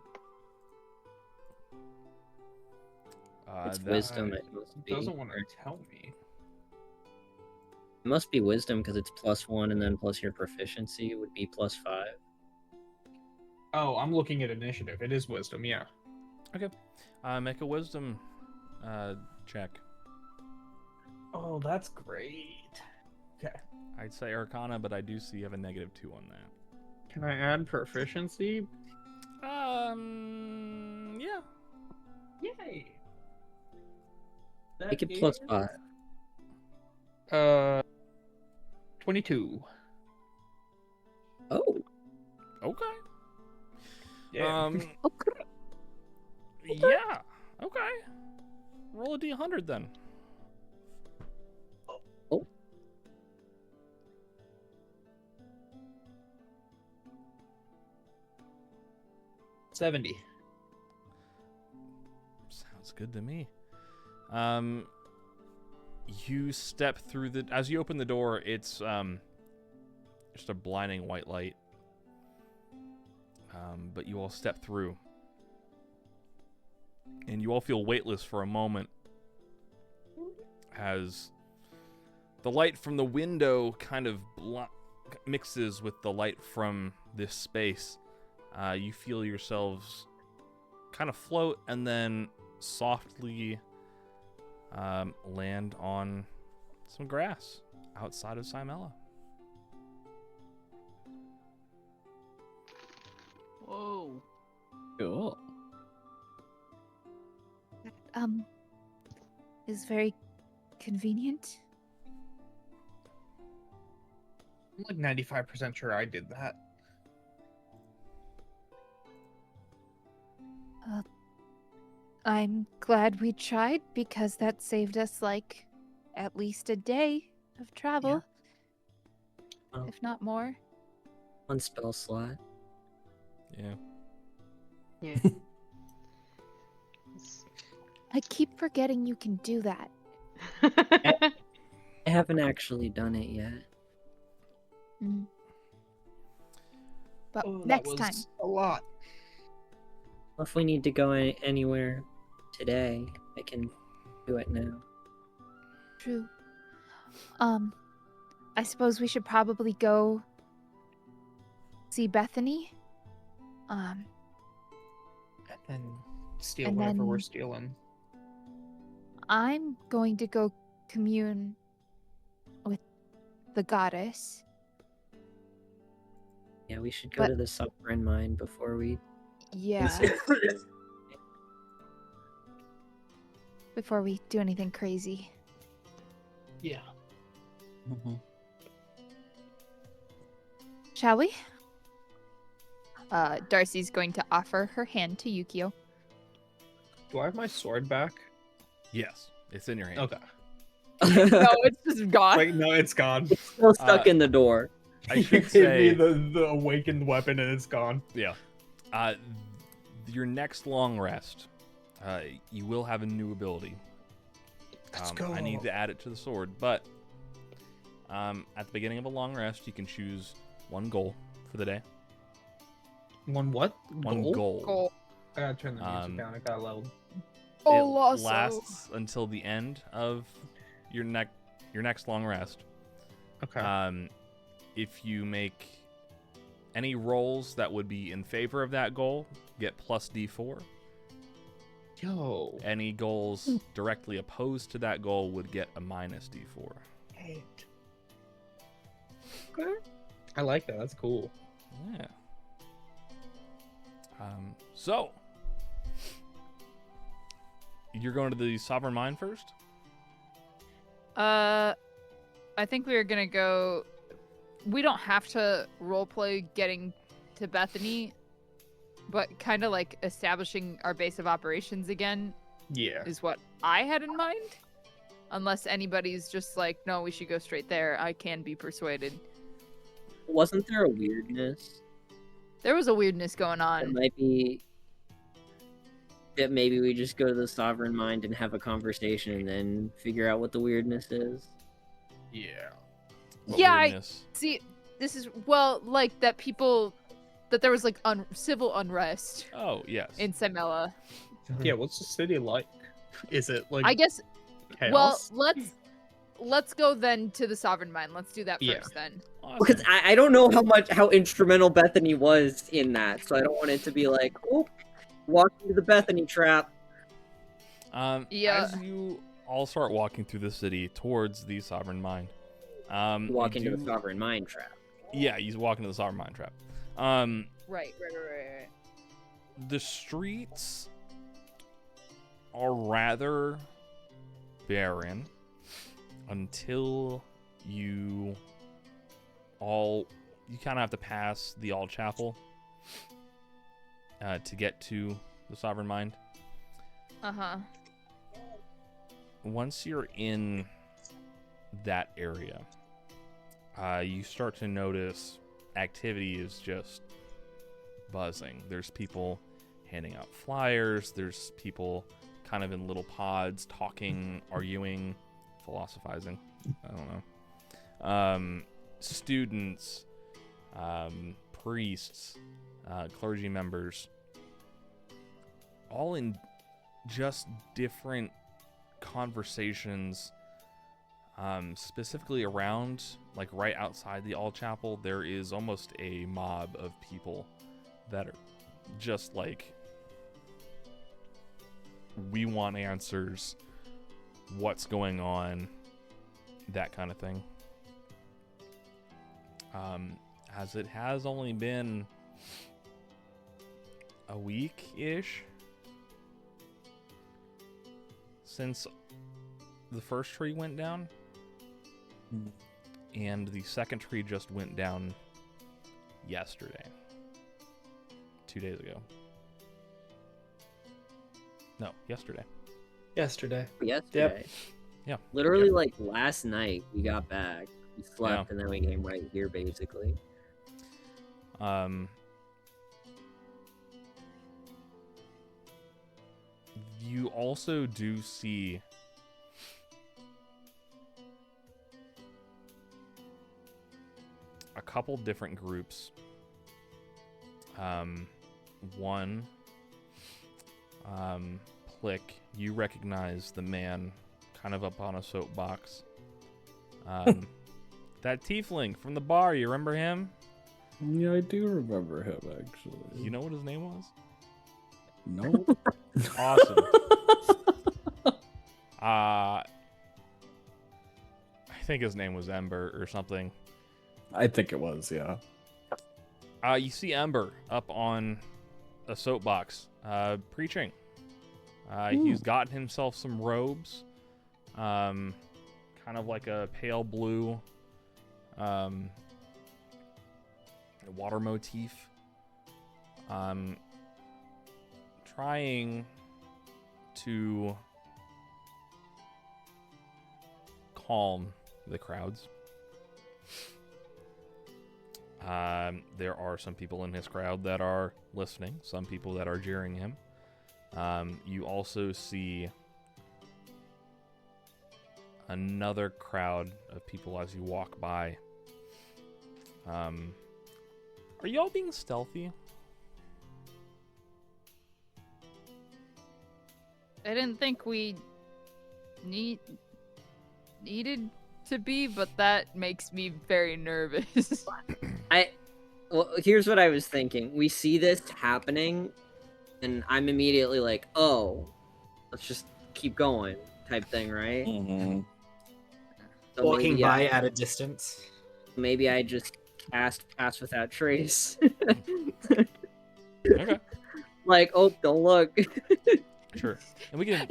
It's That- wisdom. it It must be. doesn't want to tell me. It must be wisdom because it's +1 and then plus your proficiency would be +5. Oh, I'm looking at initiative. It is wisdom, yeah. Make a wisdom check. Oh, that's great. Okay. I'd say Arcana, but I do see you have a -2 on that. Can I add proficiency? Yeah. Yay! Make it +5. 22. Oh, Okay. Yeah. okay. Yeah. Okay. Roll a d100 then. Oh. $70. Sounds good to me. You step through the... As you open the door, it's just a blinding white light. But you all step through. And you all feel weightless for a moment. As the light from the window kind of mixes with the light from this space. You feel yourselves kind of float and then softly land on some grass outside of Simela. Whoa. Cool. Is very convenient. I'm like 95% sure I did that. I'm glad we tried because that saved us like at least a day of travel, Oh. if not more. 1 spell slot. Yeah. Yeah. I keep forgetting you can do that. I haven't actually done it yet. Mm. But Oh, that next time. was a lot. If we need to go anywhere today, I can do it now. True. I suppose we should probably go see Bethany. And steal And whatever we're then- stealing. I'm going to go commune with the goddess. Yeah, we should go But- to the Sovereign Mine before we... Yeah. Before we do anything crazy. Yeah. Mm-hmm. Shall we? Darcy's going to offer her hand to Yukio. Do I have my sword back? Yes, it's in your hand. Okay. No, it's just gone. Wait, no, it's gone. Still stuck in the door. I should Give say, me the awakened weapon and it's gone. yeah. Your next long rest, you will have a new ability. Let's I need go. to add it to the sword, but at the beginning of a long rest, you can choose one goal for the day. One what? One goal. Goal. I gotta turn the music Um, down. It got loud. It lasts until the end of your your next long rest. Okay. If you make any rolls that would be in favor of that goal, get plus D4. Yo. Any goals directly opposed to that goal would get a minus D4. Okay. I like that. That's cool. Yeah. So you're going to the Sovereign Mind first? I think we are gonna go. We don't have to roleplay getting to Bethany, but kind of like establishing our base of operations again Yeah. is what I had in mind. Unless anybody's just like, no, we should go straight there. I can be persuaded. Wasn't there a weirdness? There was a weirdness going It on. might be that maybe we just go to the Sovereign Mind and have a conversation and then figure out what the weirdness is. Yeah. What Yeah, weirdness? See, this is like that there was like civil unrest Oh, yes. in Simela. Yeah. What's the city like? Is it like I guess. chaos? Well, let's go then to the Sovereign Mind. Let's do that Yeah. first then. Awesome. Because I don't know how instrumental Bethany was in that, so I don't want it to be like, oh, walk into the Bethany trap. Yeah. As you all start walking through the city towards the Sovereign Mind, Walk you into the do- Sovereign Mind trap. Yeah, you walk into the Sovereign Mind trap. Right. The streets are rather barren until you kind of have to pass the All Chapel to get to the Sovereign Mind. Uh-huh. Once you're in that area, you start to notice activity is just buzzing. There's people handing out flyers. There's people kind of in little pods talking, arguing, philosophizing. I don't know. Students, priests, clergy members, all in just different conversations, specifically around, like right outside the All Chapel, there is almost a mob of people that are just like, we want answers, what's going on, that kind of thing. As it has only been a week-ish since the first tree went down, and the second tree just went down yesterday. 2 days ago. No, yesterday. Yesterday. Yesterday. Yeah. Literally, Yeah. like, last night we got back. We slept, and then we came right here, basically. You also do see a couple different groups. One, Plick, you recognize the man kind of up on a soapbox. That tiefling from the bar, you remember him? Yeah, I do remember him, actually. You know what his name was? No. Awesome. I think his name was Ember or something. I think it was, yeah. You see Ember up on a soapbox, preaching. He's gotten himself some robes, kind of like a pale blue water motif. Trying to calm the crowds. There are some people in his crowd that are listening, some people that are jeering him. You also see another crowd of people as you walk by. Are y'all being stealthy? I didn't think we needed to be, but that makes me very nervous. Well, here's what I was thinking. We see this happening, and I'm immediately like, oh, let's just keep going, type thing, right? Mm-hmm. So Walking maybe by at a distance. Maybe I just cast Pass Without Trace. Okay. Like, oh, don't look. Sure. And we can.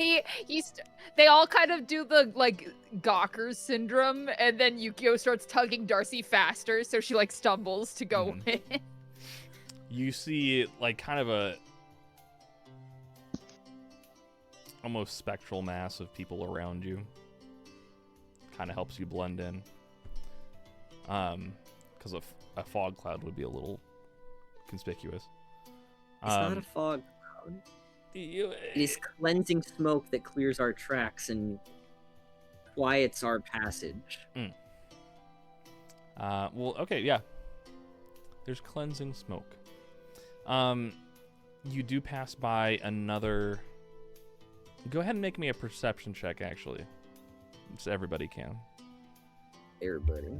They all kind of do the like Gawker syndrome, and then Yukio starts tugging Darcy faster, so she like stumbles to go in. You see, like, kind of a almost spectral mass of people around you. Kind of helps you blend in. Because a fog cloud would be a little conspicuous. It's not a fog cloud. It is cleansing smoke that clears our tracks and quiets our passage. Well, okay, yeah. There's cleansing smoke. You do pass by another. Go ahead and make me a perception check, actually. So everybody can. Everybody.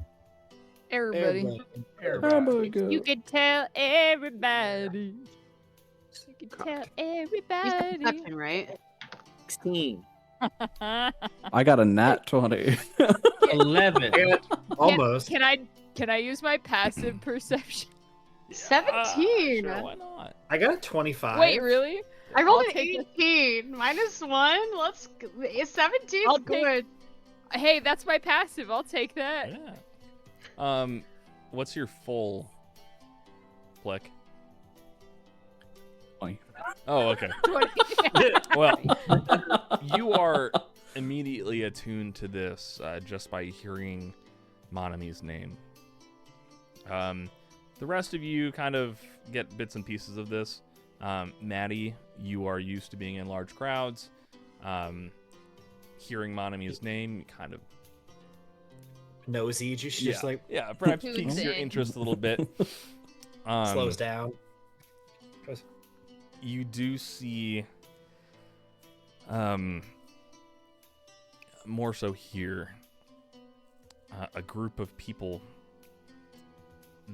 You can tell everybody. You can tell Use everybody. perception, right? 16. I got a nat 20. 11. Almost. Can I use my passive perception? 17. Sure, why not? I got a 25. Wait, really? I rolled I'll an take it. 18. -1. Let's. 17's I'll take- good. Hey, that's my passive. I'll take that. Yeah. What's your full flick? 20. Oh, okay. Well, you are immediately attuned to this just by hearing Monami's name. The rest of you kind of get bits and pieces of this. Maddie, you are used to being in large crowds. Hearing Monami's name kind of Nosy, just like perhaps Tunes piques your in. interest a little bit. slows down. You do see more so here a group of people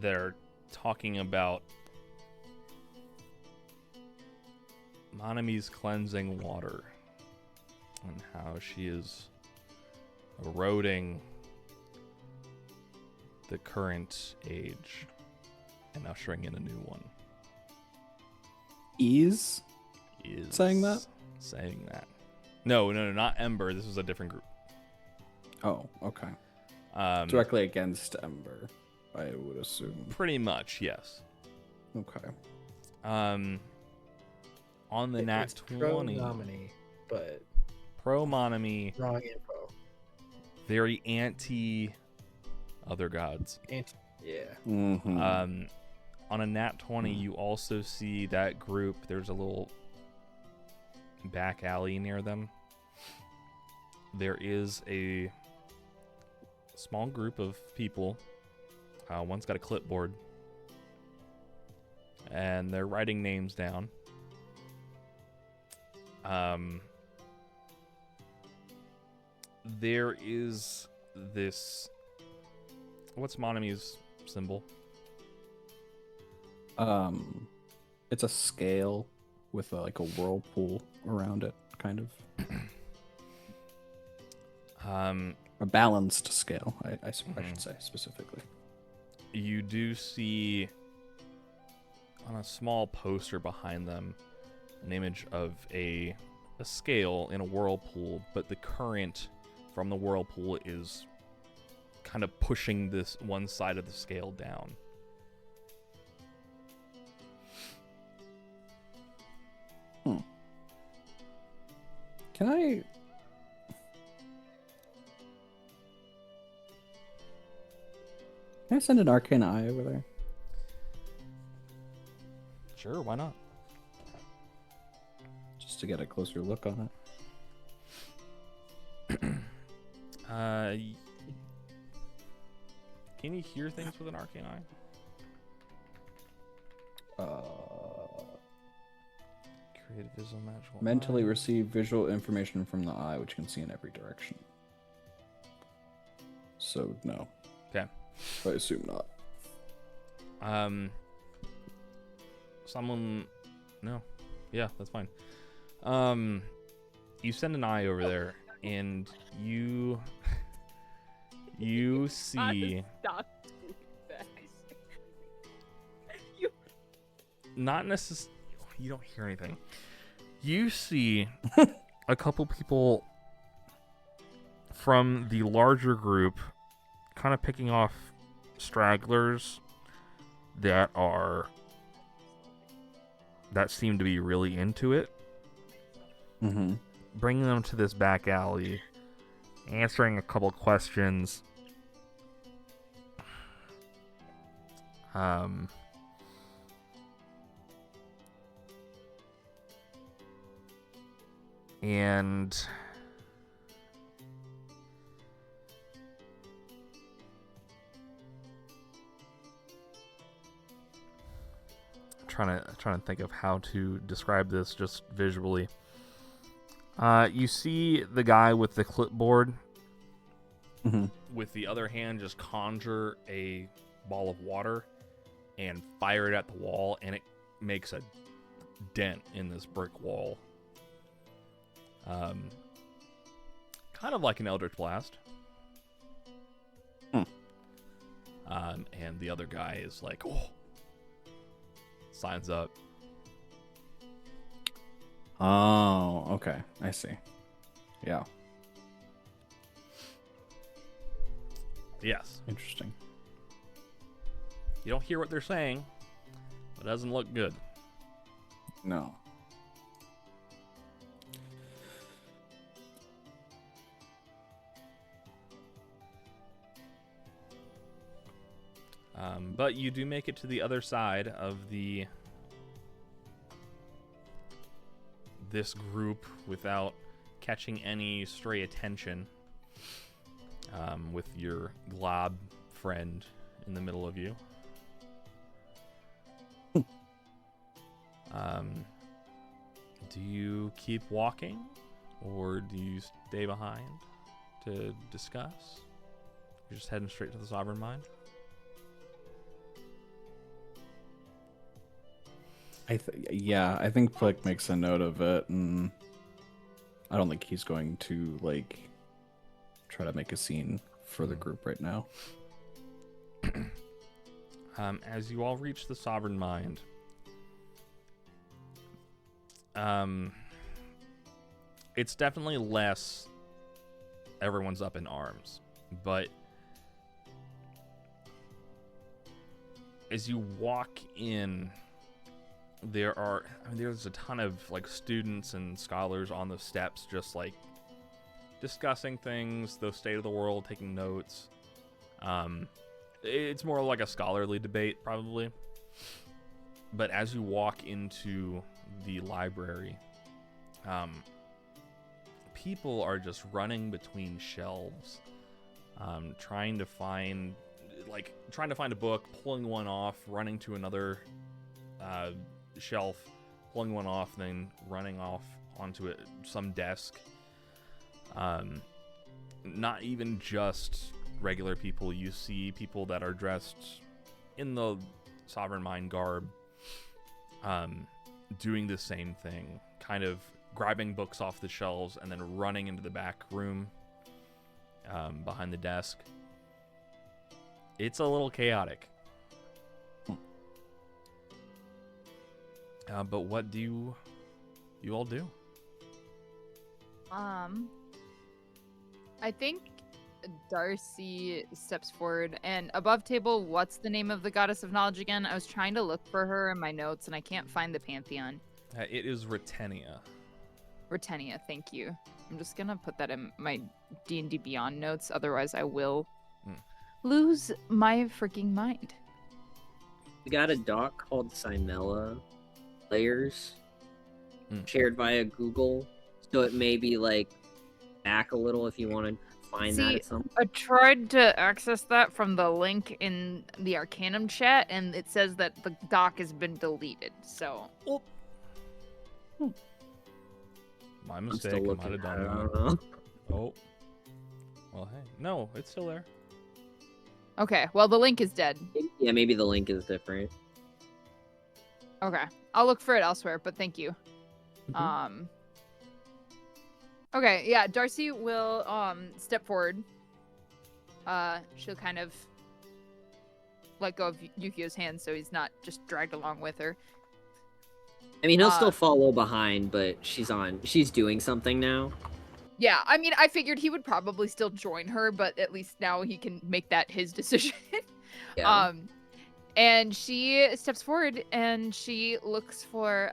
that are talking about Monami's cleansing water and how she is eroding the current age and ushering in a new one. Is saying that? Saying that. No, not Ember. This was a different group. Oh, okay. Directly against Ember, I would assume. Pretty much, yes. Okay. On the nat It's 20, pro-nominee, but pro Monami, wrong info. very anti other gods. Yeah. Mm-hmm. On a nat 20, you also see that group. There's a little back alley near them. There is a small group of people. One's got a clipboard, and they're writing names down. There is this. What's Monami's symbol? It's a scale with like a whirlpool around it, kind of. A balanced scale, I should say specifically. You do see on a small poster behind them an image of a scale in a whirlpool, but the current from the whirlpool is kind of pushing this one side of the scale down. Can I send an arcane eye over there? Sure, why not? Just to get a closer look on it. Can you hear things with an arcane eye? Create a visual magical Mentally eye. receive visual information from the eye, which can see in every direction. so no. Okay. I assume not. Someone, no, yeah, that's fine. You send an eye over there, and you see Stop. not necessarily. You don't hear anything. You see a couple people from the larger group, kind of picking off stragglers that seem to be really into it. Mm-hmm. Bringing them to this back alley, answering a couple questions. And trying to think of how to describe this just visually. You see the guy with the clipboard with the other hand just conjure a ball of water and fire it at the wall, and it makes a dent in this brick wall. Kind of like an Eldritch Blast. And the other guy is like, oh, signs up. Oh, okay. I see. Yeah. Yes. Interesting. You don't hear what they're saying, but it doesn't look good. No. But you do make it to the other side of this group without catching any stray attention, with your glob friend in the middle of you. Do you keep walking, or do you stay behind to discuss? You're just heading straight to the Sovereign Mind? I think Flick makes a note of it, and I don't think he's going to like try to make a scene for the group right now. As you all reach the Sovereign Mind, it's definitely less everyone's up in arms, but as you walk in, there's a ton of like students and scholars on the steps, just like discussing things, the state of the world, taking notes. It's more like a scholarly debate, probably. But as you walk into the library, people are just running between shelves, trying to find a book, pulling one off, running to another shelf, pulling one off, then running off onto some desk. Not even just regular people. You see people that are dressed in the Sovereign Mind garb, doing the same thing, kind of grabbing books off the shelves and then running into the back room, behind the desk. It's a little chaotic. But what do you all do? I think Darcy steps forward, and above table, what's the name of the goddess of knowledge again? I was trying to look for her in my notes, and I can't find the pantheon. It is Retenia. Retenia, thank you. I'm just gonna put that in my D&D Beyond notes, otherwise I will lose my freaking mind. We got a doc called Simela Layers, shared via Google, so it may be like back a little if you want to find that at some point. I tried to access that from the link in the Arcanum chat, and it says that the doc has been deleted, so... My I'm mistake. still I might looking have at done it, I that. don't know. Oh. Well, hey. No, it's still there. Okay, well, the link is dead. Yeah, maybe the link is different. Okay, I'll look for it elsewhere, but thank you. Okay, yeah, Darcy will step forward. She'll kind of let go of Yukio's hand so he's not just dragged along with her. I mean, he'll still follow behind, but she's doing something now. Yeah, I mean, I figured he would probably still join her, but at least now he can make that his decision. Yeah. And she steps forward and she looks for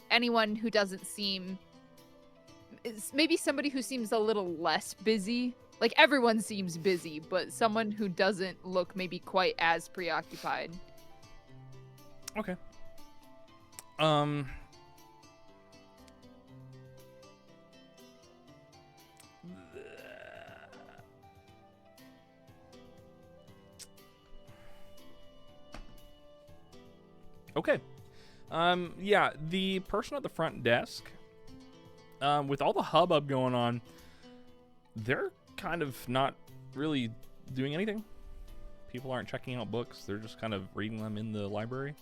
anyone who doesn't seem, maybe somebody who seems a little less busy. Like, everyone seems busy, but someone who doesn't look maybe quite as preoccupied. Okay. Okay. Yeah, the person at the front desk, with all the hubbub going on, they're kind of not really doing anything. People aren't checking out books. They're just kind of reading them in the library.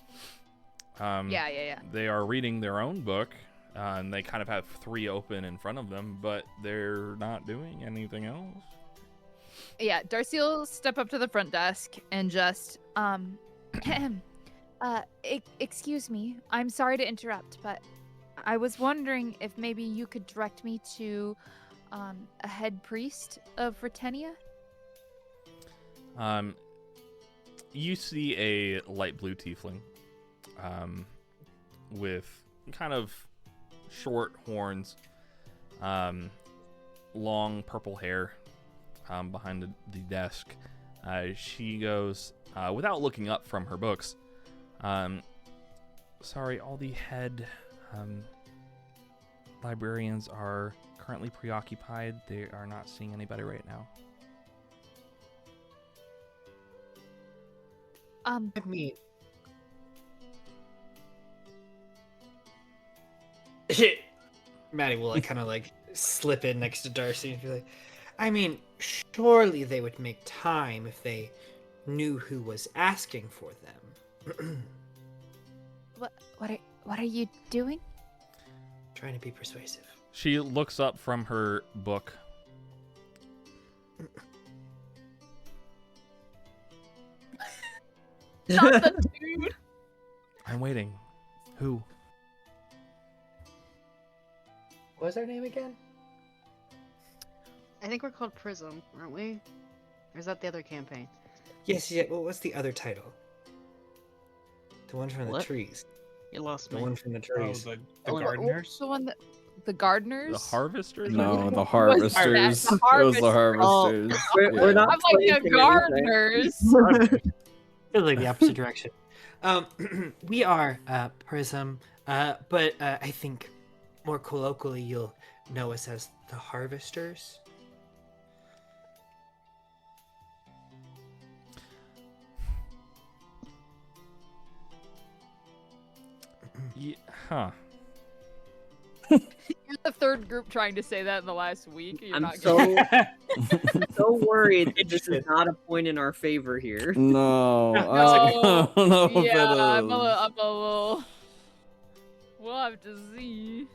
Yeah. They are reading their own book, and they kind of have 3 open in front of them, but they're not doing anything else. Yeah, Darcy will step up to the front desk and just, excuse me. I'm sorry to interrupt, but I was wondering if maybe you could direct me to a head priest of Retenia? You see a light blue tiefling, with kind of short horns, long purple hair, behind the desk. She goes, without looking up from her books, sorry, all the head librarians are currently preoccupied. They are not seeing anybody right now. I mean, Maddie will kind of slip in next to Darcy and be like, I mean, surely they would make time if they knew who was asking for them. What are you doing? Trying to be persuasive. She looks up from her book. not the dude. I'm waiting. Who? What was our name again? I think we're called Prism, aren't we? Or is that the other campaign? Yes, yeah. What was the other title? The one from the What? trees. You lost The me. one from the trees. the Oh, gardeners. the one that the gardeners. The harvesters? No, the Was harvesters. that the It was the harvesters? harvesters. We're not I'm like the planting anything. gardeners. Feels like the opposite direction. We are Prism, but I think more colloquially you'll know us as the Harvesters. Yeah, huh. You're the third group trying to say that in the last week. You're I'm not so gonna... so worried that this is not a point in our favor here. No, No. I don't know if Yeah, it I'm a is. little. We'll have to see.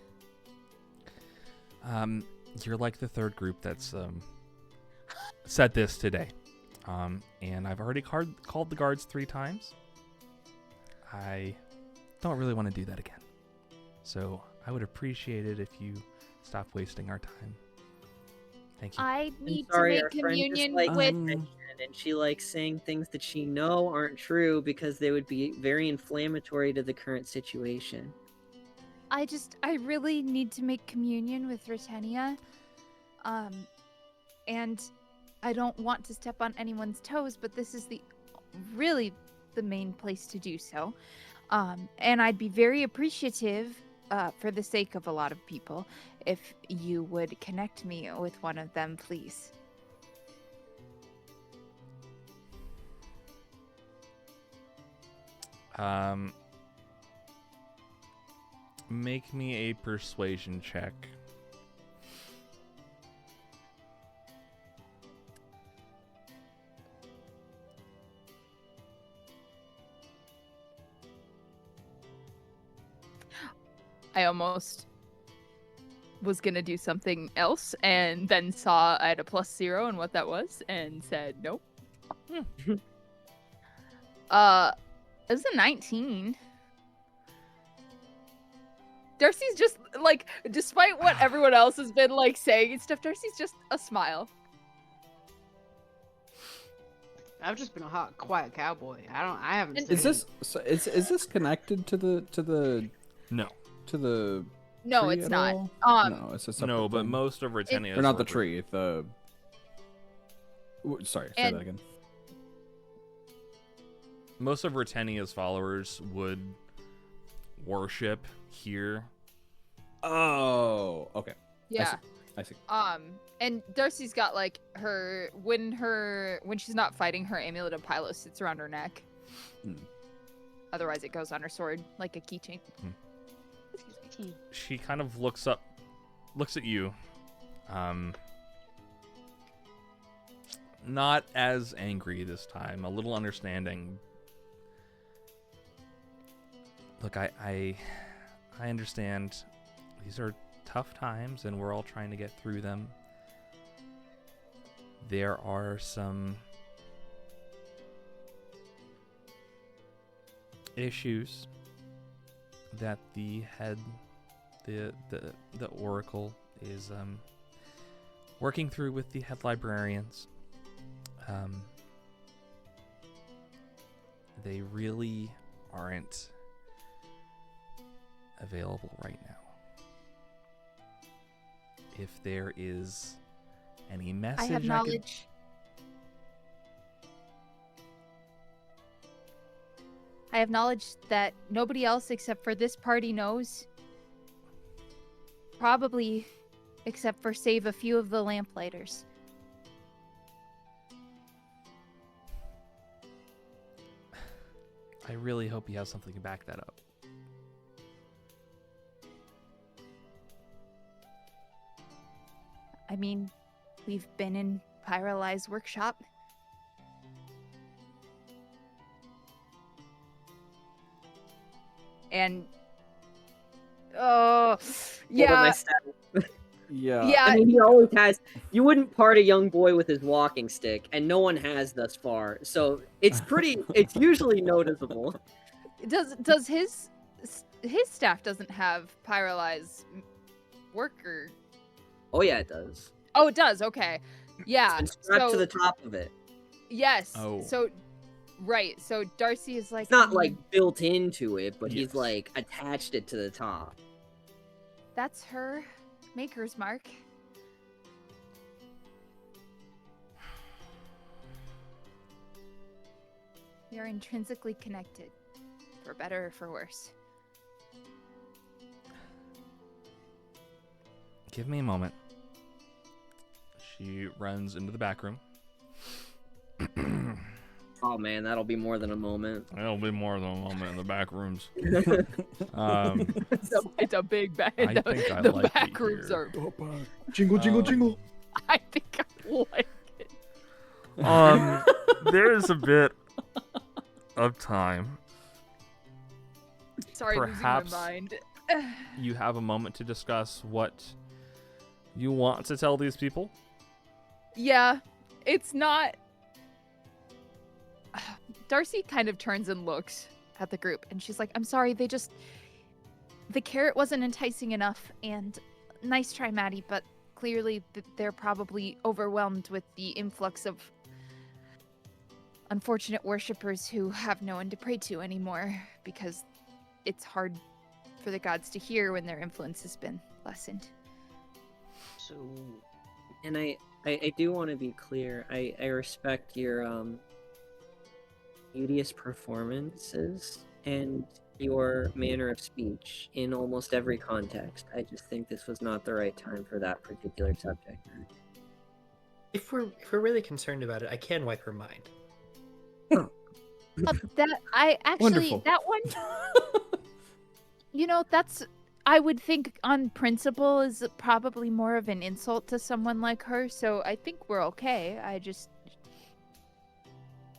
You're like the third group that's said this today. And I've already called the guards 3 times. I don't really want to do that again. So I would appreciate it if you stop wasting our time. Thank you. I need to sorry, make our friend just communion likes with. attention, and she likes saying things that she know aren't true because they would be very inflammatory to the current situation. I really need to make communion with Retenia. And I don't want to step on anyone's toes, but this is really the main place to do so. And I'd be very appreciative, for the sake of a lot of people, if you would connect me with one of them, please. Make me a persuasion check. I almost was gonna do something else and then saw I had a +0 and what that was and said nope. It was a 19. Darcy's just like, despite what everyone else has been like saying and stuff, Darcy's just a smile. I've just been a hot, quiet cowboy. I haven't. Is this connected to the No. to the No, tree it's at not. all? No, it's a separate No, but thing. most of Britannia Or not the tree, the... Sorry, say that again. Most of Britannia's followers would worship here. Oh, okay. Yeah. I see. And Darcy's got like when she's not fighting, her amulet of Pylos sits around her neck. Otherwise it goes on her sword like a keychain. She kind of looks at you. Not as angry this time, a little understanding. Look, I understand these are tough times and we're all trying to get through them. There are some issues that the Oracle is working through with the head librarians. They really aren't available right now. If there is any message I have knowledge. I have knowledge that nobody else except for this party knows. Probably except for save a few of the lamplighters. I really hope you have something to back that up. I mean, we've been in Pyrali's workshop. And yeah. Yeah. I mean, he always has. You wouldn't part a young boy with his walking stick, and no one has thus far. So it's pretty. It's usually noticeable. Does his staff doesn't have Pyrali's worker? Oh yeah, it does. Oh, it does. Okay. Yeah. It's strapped to the top of it. Yes. Oh. So, right. So Darcy is like. It's not like built into it, but Yes. he's like attached it to the top. That's her maker's mark. We are intrinsically connected, for better or for worse. Give me a moment. She runs into the back room. Oh man, that'll be more than a moment. It'll be more than a moment in the back rooms. It's a big back. I think I the like back it rooms here. are. Jingle, jingle, Um, jingle. I think I like it. There is a bit of time. Sorry, Perhaps- losing my mind. You have a moment to discuss what you want to tell these people. Yeah, it's not. Darcy kind of turns and looks at the group, and she's like, "I'm sorry, the carrot wasn't enticing enough, and Nice try, Maddie, but clearly they're probably overwhelmed with the influx of unfortunate worshippers who have no one to pray to anymore, because it's hard for the gods to hear when their influence has been lessened." So, and I do want to be clear. I respect your beauteous performances and your manner of speech in almost every context. I just think this was not the right time for that particular subject. If we're really concerned about it, I can wipe her mind. That I actually Wonderful. that one, that's I would think on principle is probably more of an insult to someone like her. So I think we're okay.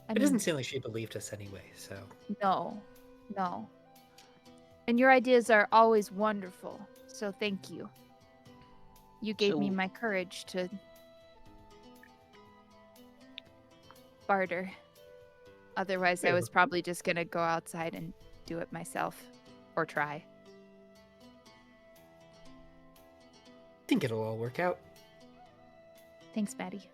It doesn't seem like she believed us anyway, so. No. And your ideas are always wonderful, so thank you. You gave me So- my courage to barter. Otherwise, I was probably just gonna go outside and do it myself. Or try. I think it'll all work out. Thanks, Maddie.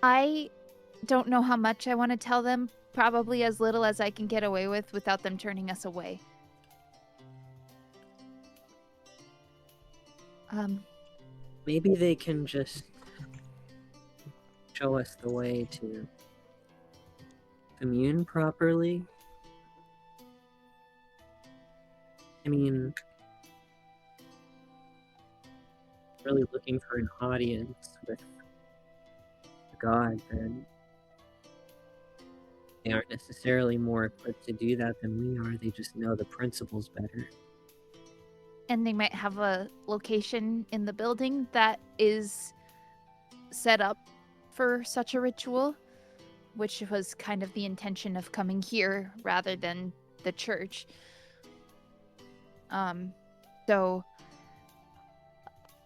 I don't know how much I want to tell them. Probably as little as I can get away with without them turning us away. Maybe they can just show us the way to commune properly. I mean, really looking for an audience with God, then they aren't necessarily more equipped to do that than we are. They just know the principles better. And they might have a location in the building that is set up for such a ritual, which was kind of the intention of coming here rather than the church. So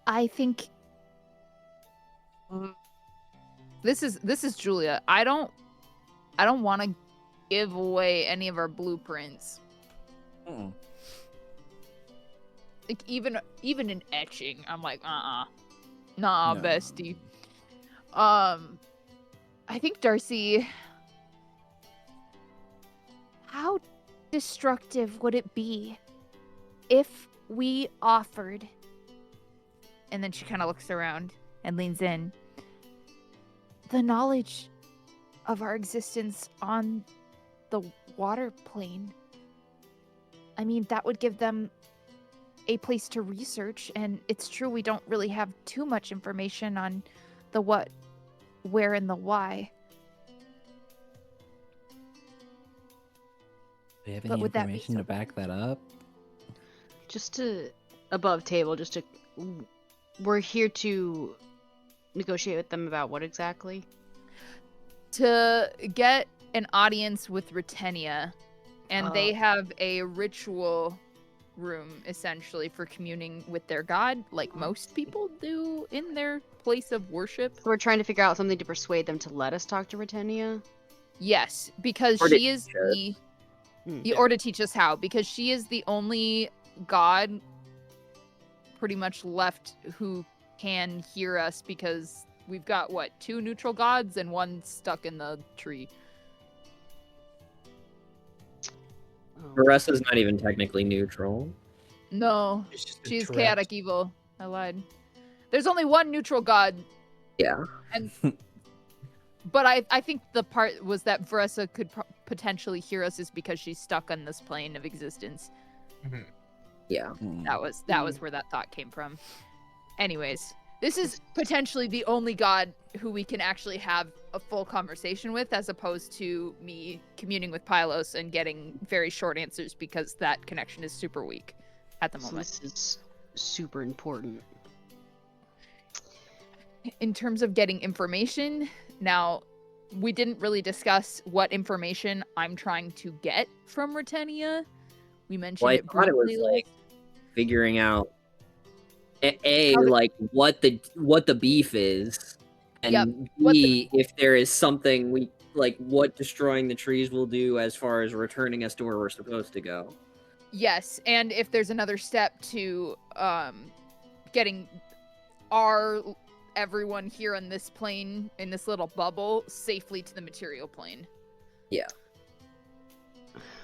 I think This is Julia. I don't want to give away any of our blueprints. Like even in etching, I'm like, nah, No. bestie. I think Darcy. how destructive would it be if we offered, and then she kind of looks around and leans in, the knowledge of our existence on the water plane? I mean, that would give them a place to research, and it's true we don't really have too much information on the what, where, and the why. Do you have But any would that be information to back that up? Just to above table, just to we're here to negotiate with them about what exactly? To get an audience with Retenia, and they Oh. have a ritual room essentially for communing with their god, like most people do in their place of worship. So we're trying to figure out something to persuade them to let us talk to Retenia. Yes, because Or to she is teach us. or to teach us how, because she is the only god pretty much left who can hear us, because we've got what, 2 neutral gods and 1 stuck in the tree. Maresa's not even technically neutral. No, It's just a she's Tourette. chaotic evil. I lied. There's only 1 neutral god, Yeah. and but I think the part was that Veressa could potentially hear us is because she's stuck on this plane of existence. Yeah. That was where that thought came from. Anyways, this is potentially the only god who we can actually have a full conversation with, as opposed to me communing with Pylos and getting very short answers, because that connection is super weak at the So moment. this is super important. In terms of getting information, now, we didn't really discuss what information I'm trying to get from Retenia. We mentioned Well, I it thought it was briefly. like figuring out How the- like what the beef is, and Yep, B, if there is something we like, what destroying the trees will do as far as returning us to where we're supposed to go. Yes, and if there's another step to getting everyone here on this plane, in this little bubble, safely to the material plane. Yeah.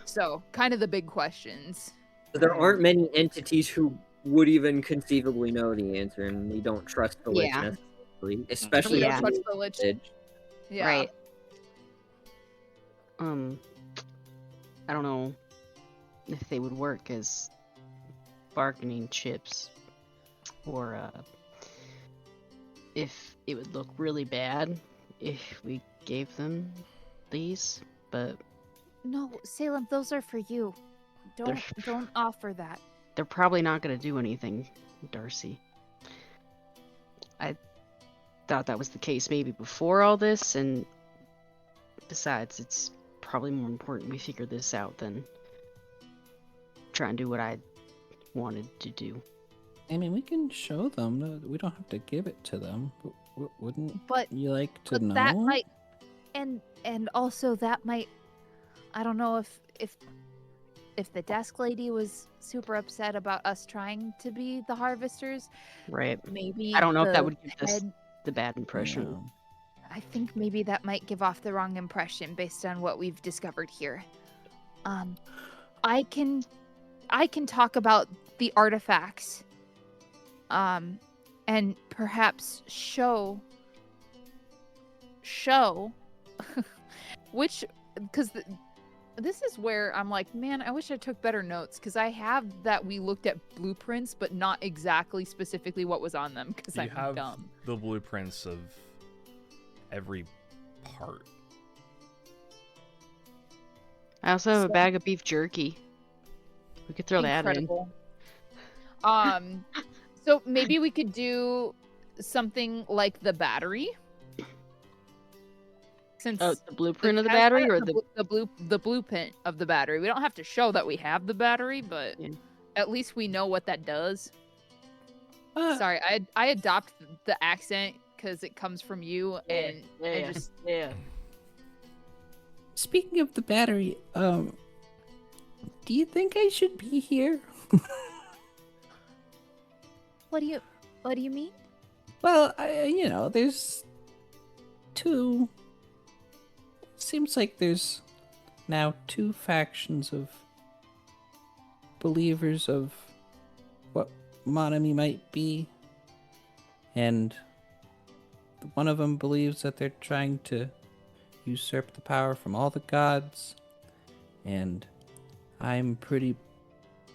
So, kind of the big questions. There aren't many entities who would even conceivably know the answer, and we don't trust the Lich Yeah. necessarily, especially We Yeah. if don't we touch the Lich. Lich. Yeah. Right. I don't know if they would work as bargaining chips, or if it would look really bad if we gave them these, but No, Salem, those are for you. Don't offer that. they're probably not going to do anything, Darcy. I thought that was the case maybe before all this, and besides, it's probably more important we figure this out than try and do what I wanted to do. I mean, we can show them. We don't have to give it to them. But wouldn't But you like to but know? that might, and also that might, I don't know if the desk lady was super upset about us trying to be the harvesters. Right. Maybe I don't know if that the would give us head- the bad impression. No. I think maybe that might give off the wrong impression based on what we've discovered here. I can talk about the artifacts, and perhaps show which, because this is where I'm like, man, I wish I took better notes, because I have that we looked at blueprints, but not exactly specifically what was on them, because You I'm have dumb. the blueprints of every part. I also have a So- bag of beef jerky. We could throw that in. Incredible. So maybe we could do something like the battery. Since Oh, the blueprint of the has battery, that, or the blueprint of the battery. We don't have to show that we have the battery, but Yeah. at least we know what that does. Uh, Sorry, I adopt the accent because it comes from you, and I just yeah. Speaking of the battery, do you think I should be here? what do you mean? Well, there's two. Seems like there's now two factions of believers of what Monami might be, and one of them believes that they're trying to usurp the power from all the gods, and I'm pretty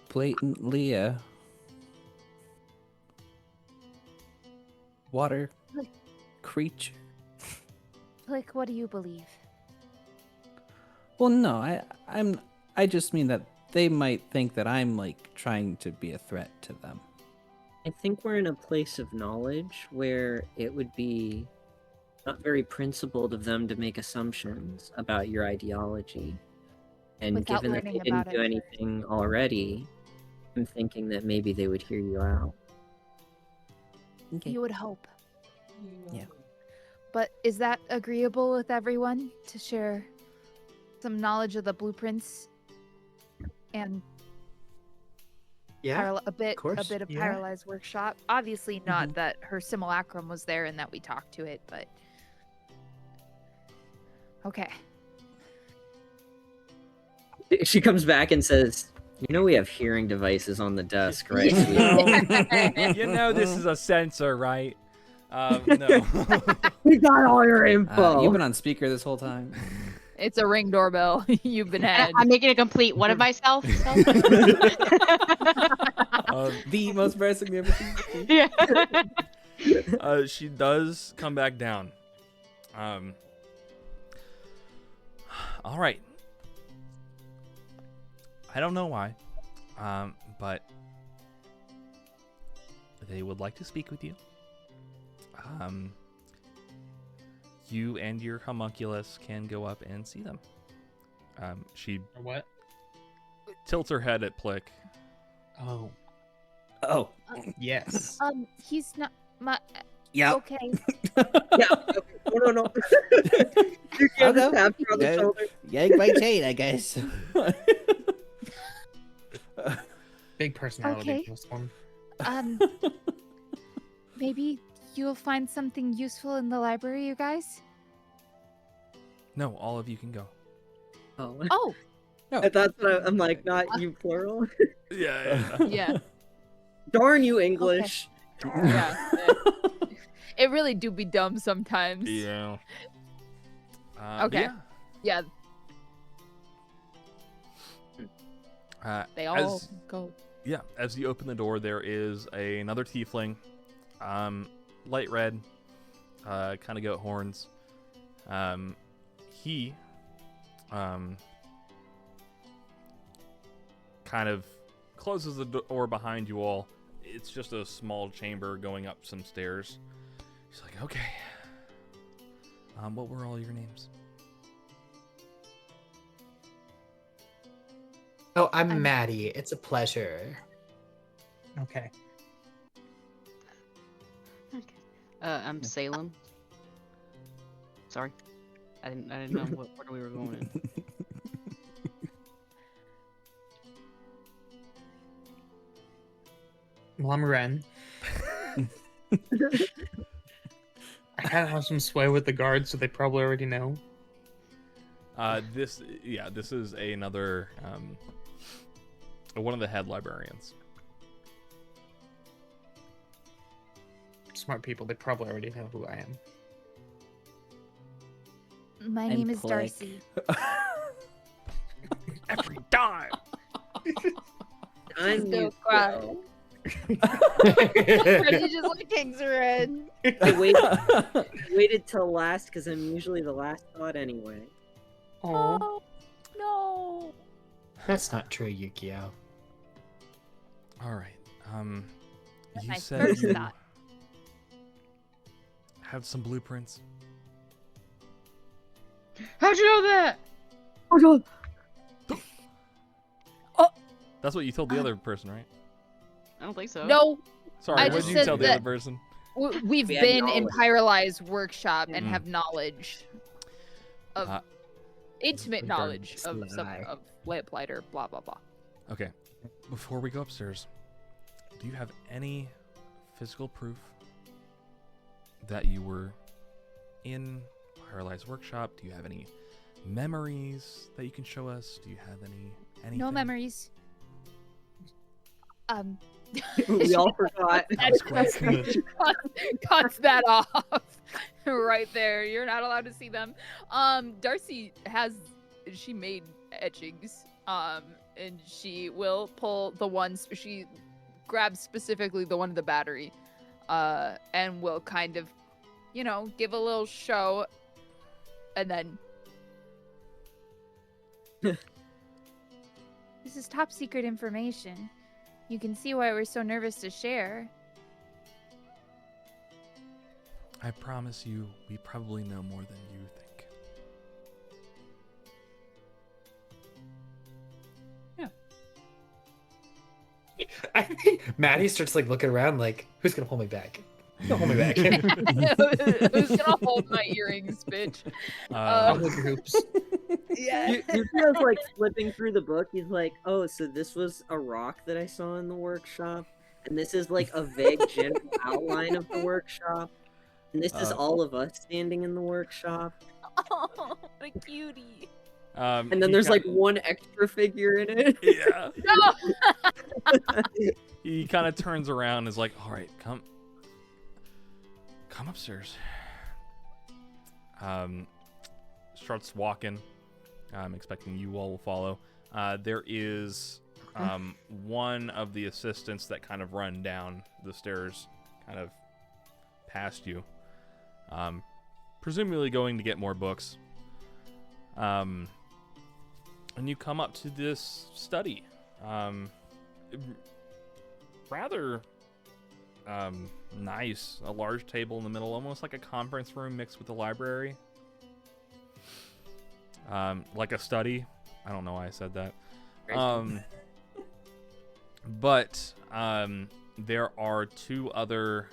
blatantly a water creature. Like, what do you believe? Well, no, I just mean that they might think that I'm like trying to be a threat to them. I think we're in a place of knowledge where it would be not very principled of them to make assumptions about your ideology. And Without given that they learning didn't about do it. anything already, I'm thinking that maybe they would hear you out. Okay. You would hope. Yeah. But is that agreeable with everyone to share some knowledge of the blueprints and Yeah. a bit course. of Yeah. paralyzed workshop? Obviously not that her simulacrum was there and that we talked to it, but okay. She comes back and says, "You know we have hearing devices on the desk, right?" You know this is a sensor, right? No. We got all your info. You've been on speaker this whole time. It's a ring doorbell. You've been had. I'm making a complete one of myself. The most embarrassing thing I've ever seen. Yeah. She does come back down. All right. I don't know why, but they would like to speak with you. You and your homunculus can go up and see them. She Or what? tilts her head at Plick. Oh, Oh, yes. He's not my. yeah. Okay. Yeah. No. You I'll can't just go. tap her on the Yeah. shoulder. Yank my chain, I guess. Big personality Okay. for this one. Maybe you'll find something useful in the library, you guys. No, all of you can go. Oh, Oh, that's what I'm like, not you plural. Yeah. yeah. Darn you, English. Yeah. It really do be dumb sometimes. Yeah. Okay. Yeah. Yeah, they all As- go. Yeah, as you open the door, there is another tiefling, light red, kind of goat horns. He, kind of closes the door behind you all. It's just a small chamber going up some stairs. He's like, okay. What were all your names? I'm Maddie. It's a pleasure. Okay. I'm Salem. Sorry, I didn't know where we were going. Well, I'm Ren. I kind of have some sway with the guards, so they probably already know. This is another one of the head librarians. Smart people, they probably already know who I am. My I'm name is Plick. Darcy. Every time. I'm Still you. crying. Reggie just like kings red. I waited till last because I'm usually the last thought anyway. Oh. Oh, no. That's not true, Yukio. All right. You My said first you thought. had some blueprints. How'd you know that? That's what you told the other person, right? I don't think so. No, Sorry, I what just did you tell said the other that- person? we've We had been in knowledge. Pyrali's workshop and Mm. have knowledge of Uh, intimate we knowledge burned of some sly. of lamplighter, blah blah blah. Okay. Before we go upstairs, do you have any physical proof that you were in Firefly's workshop? Do you have any memories that you can show us? Do you have anything? No memories. We all forgot. That's quite good. Cuts that off right there. You're not allowed to see them. Darcy she made etchings. And she will pull the ones she grabs specifically the one in the battery, and will kind of, give a little show, and then This is top secret information. You can see why we're so nervous to share. I promise you, we probably know more than you think. I think Maddie starts like looking around, like, who's gonna hold me back? Who's gonna hold me back? who's gonna hold my earrings, bitch? I'll Um, hold your hoops. Yeah. Yukio's like flipping through the book. He's like, "Oh, so this was a rock that I saw in the workshop, and this is like a vague general outline of the workshop, and this is all of us standing in the workshop, Oh, what a cutie. and then he there's like kin- one extra figure in it." yeah. No. He kind of turns around and is like, all right, come upstairs. Starts walking. I'm expecting you all will follow. There is one of the assistants that kind of run down the stairs, kind of past you. Presumably going to get more books. And you come up to this study. Rather nice. A large table in the middle, almost like a conference room mixed with a library. Like a study. I don't know why I said that. But there are two other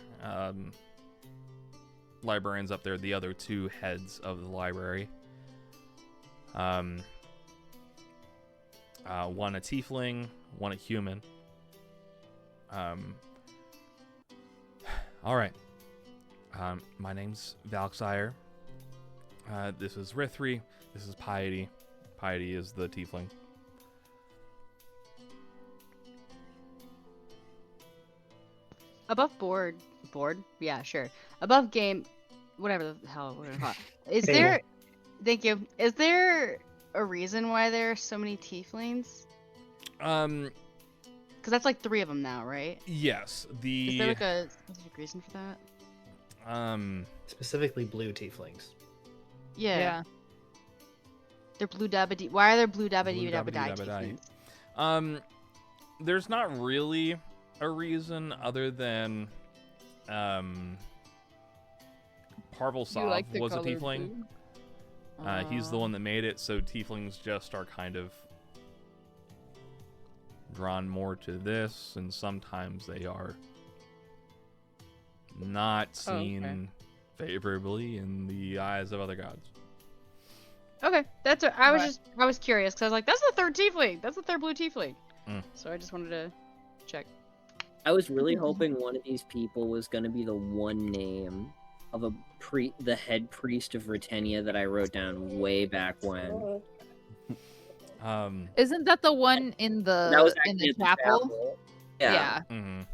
librarians up there, the other two heads of the library. One a tiefling, one a human. All right. My name's Valksire. This is Rithri. This is Piety. Piety is the tiefling. Above board? Yeah, sure. Above game, whatever the hell. Is Table. there? Thank you. Is there a reason why there are so many tieflings? Because that's like 3 of them now, right? Yes. Is there like a specific reason for that? Specifically blue tieflings. Yeah. They're blue dabba. Why are there blue dabba Blue dabba die dabba-dee-dabba-die. tieflings? There's not really a reason other than Parvelsov You like the was a color tiefling. blue? He's the one that made it, so tieflings just are kind of drawn more to this, and sometimes they are not seen favorably in the eyes of other gods. Okay, that's what I was curious because I was like, that's the third tiefling. That's the third blue tiefling. Mm. So I just wanted to check. I was really hoping one of these people was going to be the one name of the head priest of Britannia that I wrote down way back when. Isn't that the one in That was the actually at the chapel? Yeah. Mm-hmm. I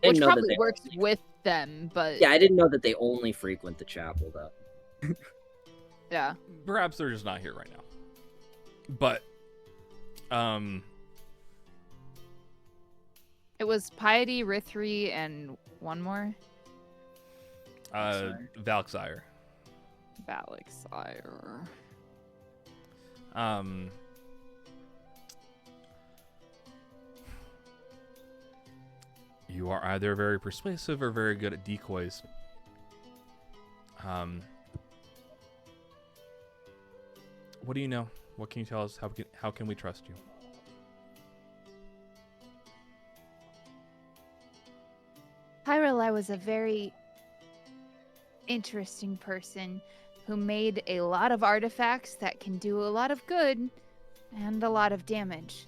didn't Which know that probably they works only- with them, but Yeah, I didn't know that they only frequent the chapel, though. yeah. Perhaps they're just not here right now. But, It was Piety, Rithri, and one more. Valxire. Valixire. You are either very persuasive or very good at decoys. What do you know? What can you tell us? How can we trust you? Hyrule was a very interesting person who made a lot of artifacts that can do a lot of good and a lot of damage.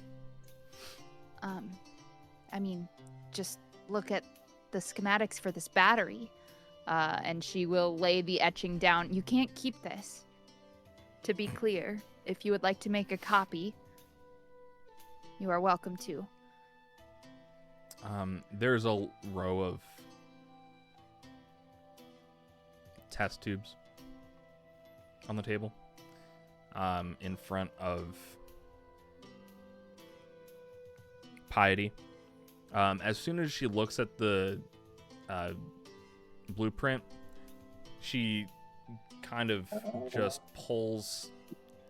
I mean, just look at the schematics for this battery, and she will lay the etching down. You can't keep this. To be clear, if you would like to make a copy, you are welcome to. There's a row of test tubes on the table, in front of Piety. As soon as she looks at the blueprint, she kind of just pulls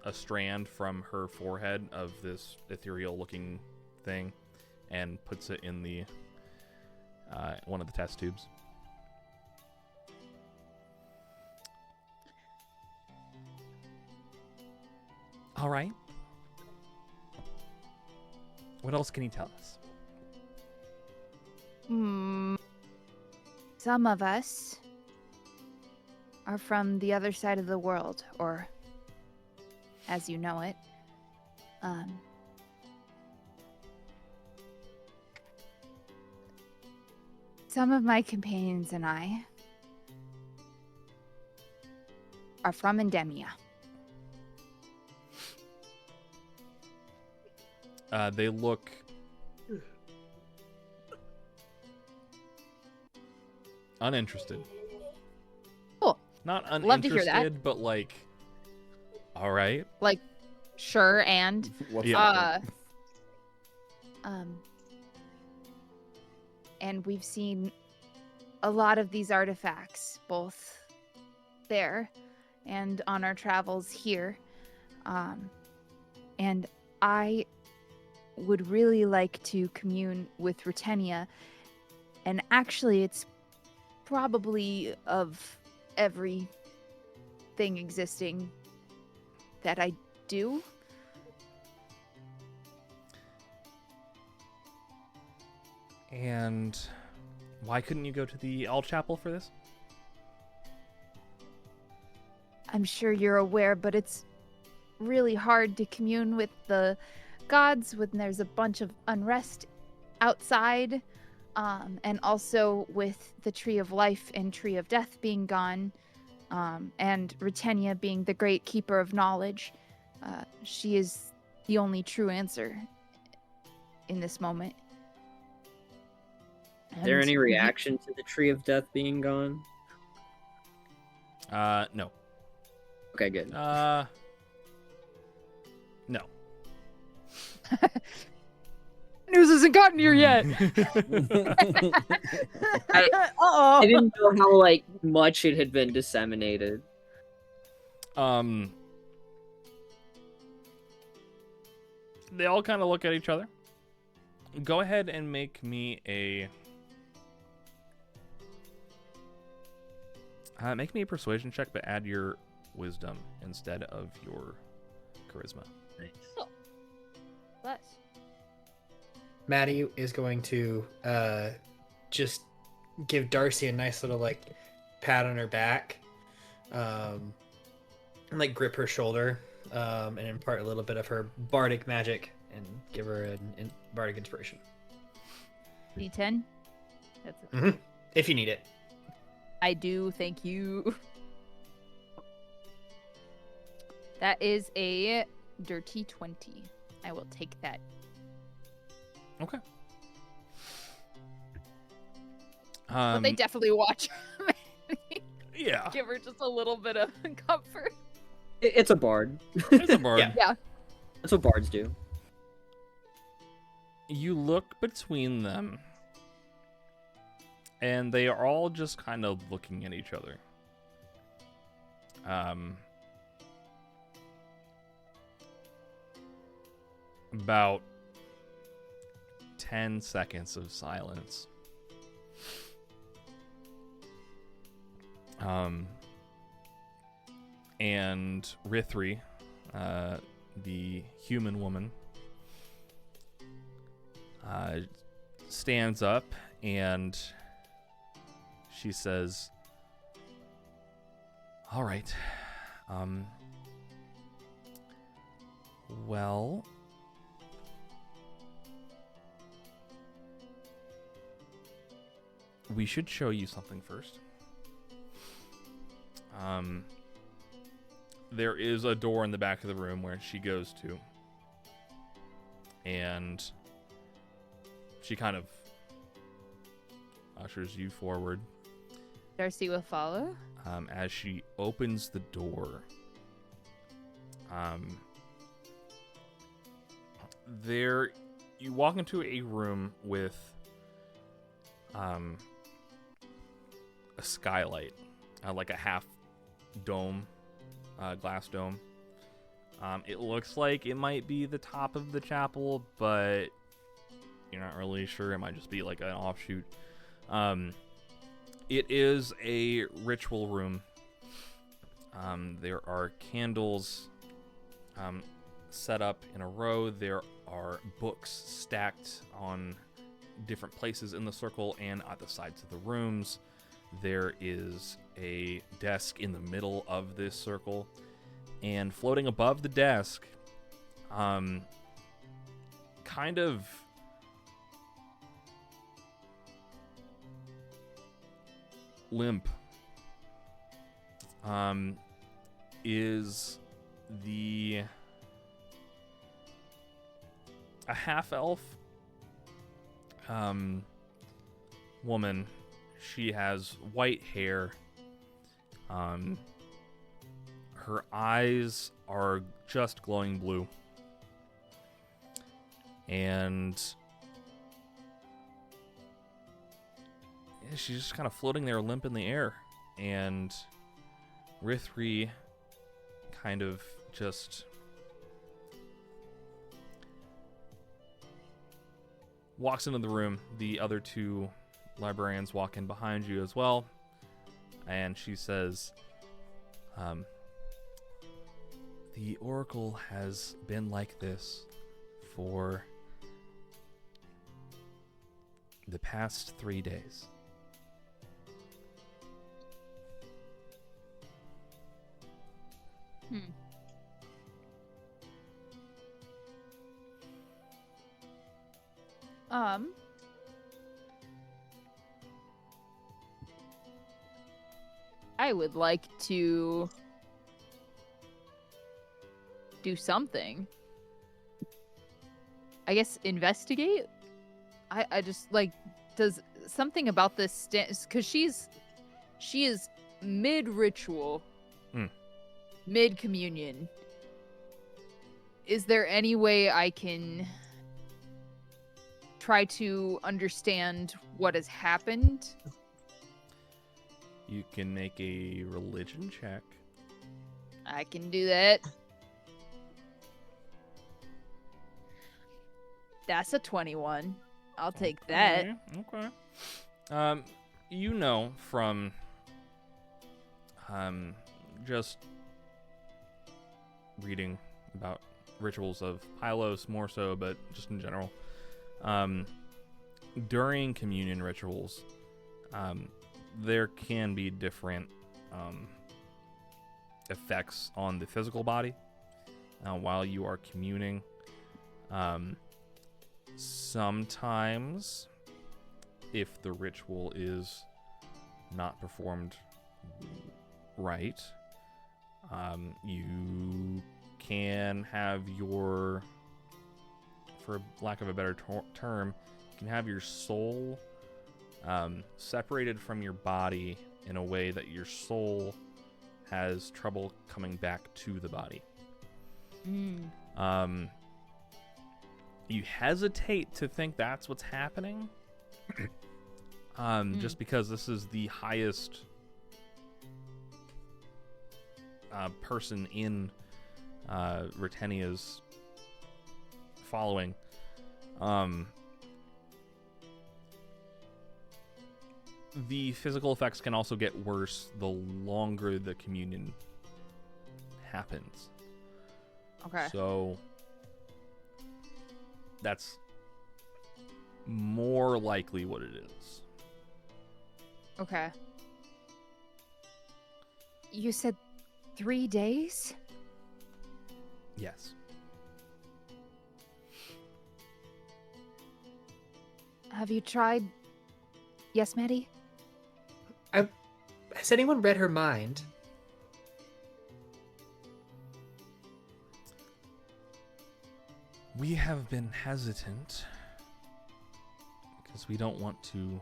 a strand from her forehead of this ethereal-looking thing and puts it in the one of the test tubes. All right. What else can you tell us? Some of us are from the other side of the world, or as you know it. Some of my companions and I are from Endemia. They look uninterested. Cool. Not uninterested, Love to hear that. but like, all right. Like, sure, and What's Yeah. And we've seen a lot of these artifacts, both there and on our travels here. And I would really like to commune with Rutenia. And actually, it's probably of everything existing that I do. And why couldn't you go to the All Chapel for this? I'm sure you're aware, but it's really hard to commune with the gods when there's a bunch of unrest outside, and also with the Tree of Life and Tree of Death being gone, and Rutenia being the great keeper of knowledge. She is the only true answer in this moment. Is there any reaction to the Tree of Death being gone? No. Okay, good. No. news hasn't gotten here yet. I didn't know how like much it had been disseminated. They all kind of look at each other. Go ahead and make me a persuasion check, but add your wisdom instead of your charisma. Nice. Bless. Maddie is going to just give Darcy a nice little like pat on her back, and like grip her shoulder, and impart a little bit of her bardic magic and give her an bardic inspiration. D10. That's it. Mm-hmm. If you need it. I do. Thank you. That is a dirty 20. I will take that. Okay. But they definitely watch. Yeah. Give her just a little bit of comfort. It's a bard. It's a bard. Yeah. That's what bards do. You look between them, and they are all just kind of looking at each other. About 10 seconds of silence. And Rithri, the human woman, stands up and she says, "All right. Well, we should show you something first. There is a door in the back of the room where she goes to, and she kind of ushers you forward. Darcy will follow. As she opens the door, you walk into a room with a skylight, like a half dome, glass dome. It looks like it might be the top of the chapel, but you're not really sure. It might just be like an offshoot. It is a ritual room. There are candles set up in a row. There are books stacked on different places in the circle and at the sides of the rooms. There is a desk in the middle of this circle, and floating above the desk, kind of limp, is a half-elf woman. She has white hair. Her eyes are just glowing blue. And she's just kind of floating there limp in the air. And Rithri kind of just walks into the room. The other two librarians walk in behind you as well. And she says, the Oracle has been like this for the past 3 days. I would like to do something. I guess investigate? I just like, does something about this because she is mid-ritual, mid-communion. Is there any way I can try to understand what has happened? You can make a religion check. I can do that. That's a 21. I'll take that. Okay. You know from just reading about rituals of Pylos more so, but just in general, During communion rituals, there can be different effects on the physical body while you are communing. Sometimes, if the ritual is not performed right, you can have your, for lack of a better term, you can have your soul separated from your body in a way that your soul has trouble coming back to the body. You hesitate to think that's what's happening, just because this is the highest person in Retenia's following. The physical effects can also get worse the longer the communion happens. Okay. So that's more likely what it is. Okay. You said 3 days? Yes. Have you tried? Yes, Maddie? Has anyone read her mind? We have been hesitant because we don't want to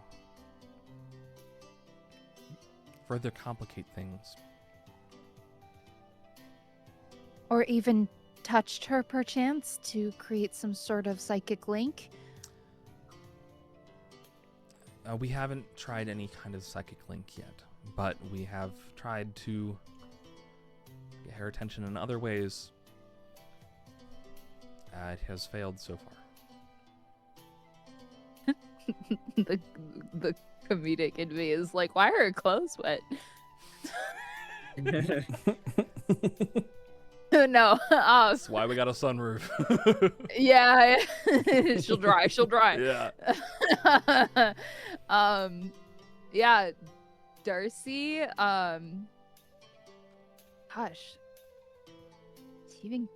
further complicate things. Or even touched her, perchance, to create some sort of psychic link? We haven't tried any kind of psychic link yet, but we have tried to get her attention in other ways. It has failed so far. The comedic in me is like, why are her clothes wet? No. That's why we got a sunroof. Yeah. She'll dry. She'll dry. Yeah. Yeah. Darcy. Gosh. Even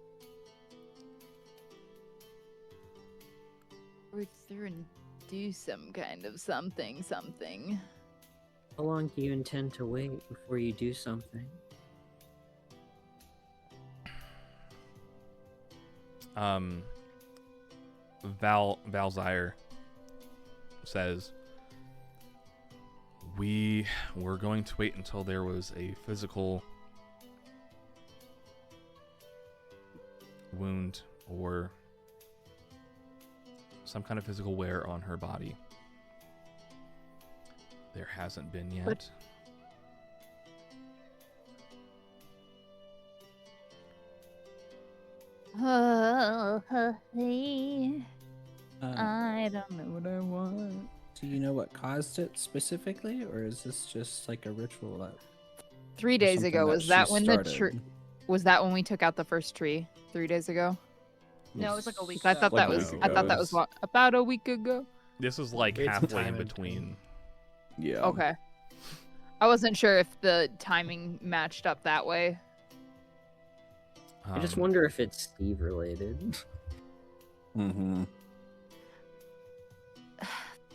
work through and do some kind of something. How long do you intend to wait before you do something? Valzyre says, we were going to wait until there was a physical wound or some kind of physical wear on her body. There hasn't been yet. But- I don't know what I want. Do you know what caused it specifically, or is this just like a ritual that 3 days something ago, that was that she when the started? tree? Was that when we took out the first tree? 3 days ago? No, it was like a week. I thought Like that a was. week I ago. thought that was about a week ago. This is like Create some halfway time in in between. Yeah. Okay. I wasn't sure if the timing matched up that way. I just wonder if it's Steve related. Mm-hmm.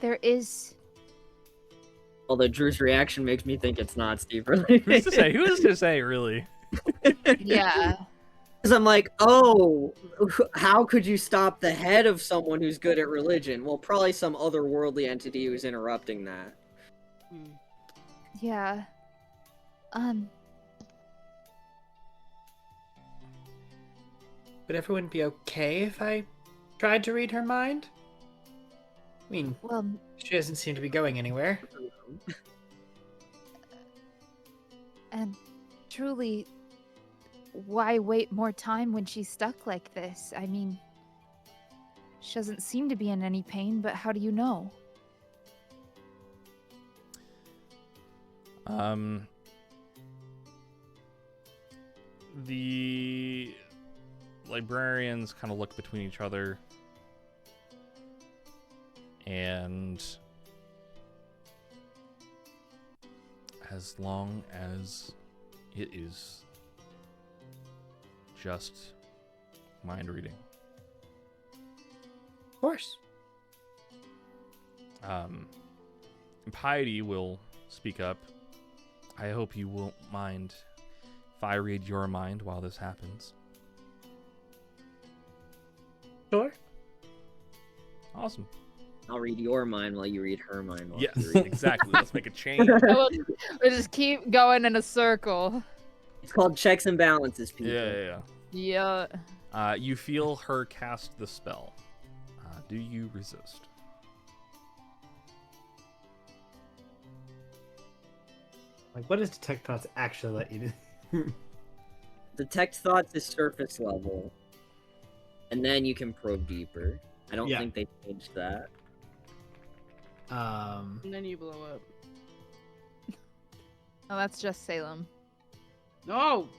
There is. Although Drew's reaction makes me think it's not Steve Who's related. to say? Who's to say, really? Yeah. Because I'm like, oh, how could you stop the head of someone who's good at religion? Well, probably some otherworldly entity who's interrupting that. Yeah. Would everyone be okay if I tried to read her mind? I mean, Well, she doesn't seem to be going anywhere. and truly, why wait more time when she's stuck like this? I mean, she doesn't seem to be in any pain, but how do you know? The librarians kind of look between each other. And as long as it is just mind reading. Of course. Piety will speak up. I hope you won't mind if I read your mind while this happens. Sure. Awesome. I'll read your mind while you read her mind. While Yes, you read. exactly. Let's make a chain. we'll just keep going in a circle. It's called checks and balances, people. Yeah. Yeah. You feel her cast the spell. Do you resist? Like, what does detect thoughts actually let you do? Detect thoughts is surface level, and then you can probe deeper. I don't Yeah. think they changed that. And then you blow up. Oh, that's just Salem. No!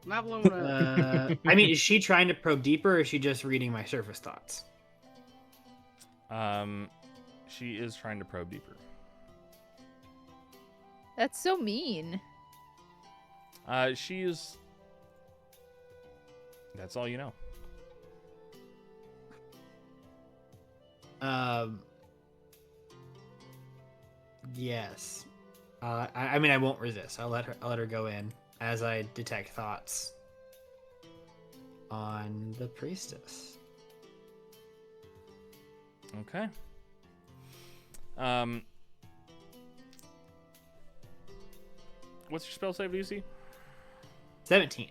Not blowing up. I mean, is she trying to probe deeper, or is she just reading my surface thoughts? She is trying to probe deeper. That's so mean. She is. That's all you know. Yes. I mean, I won't resist. I'll let her go in as I detect thoughts on the priestess. Okay. What's your spell save, DC? 17.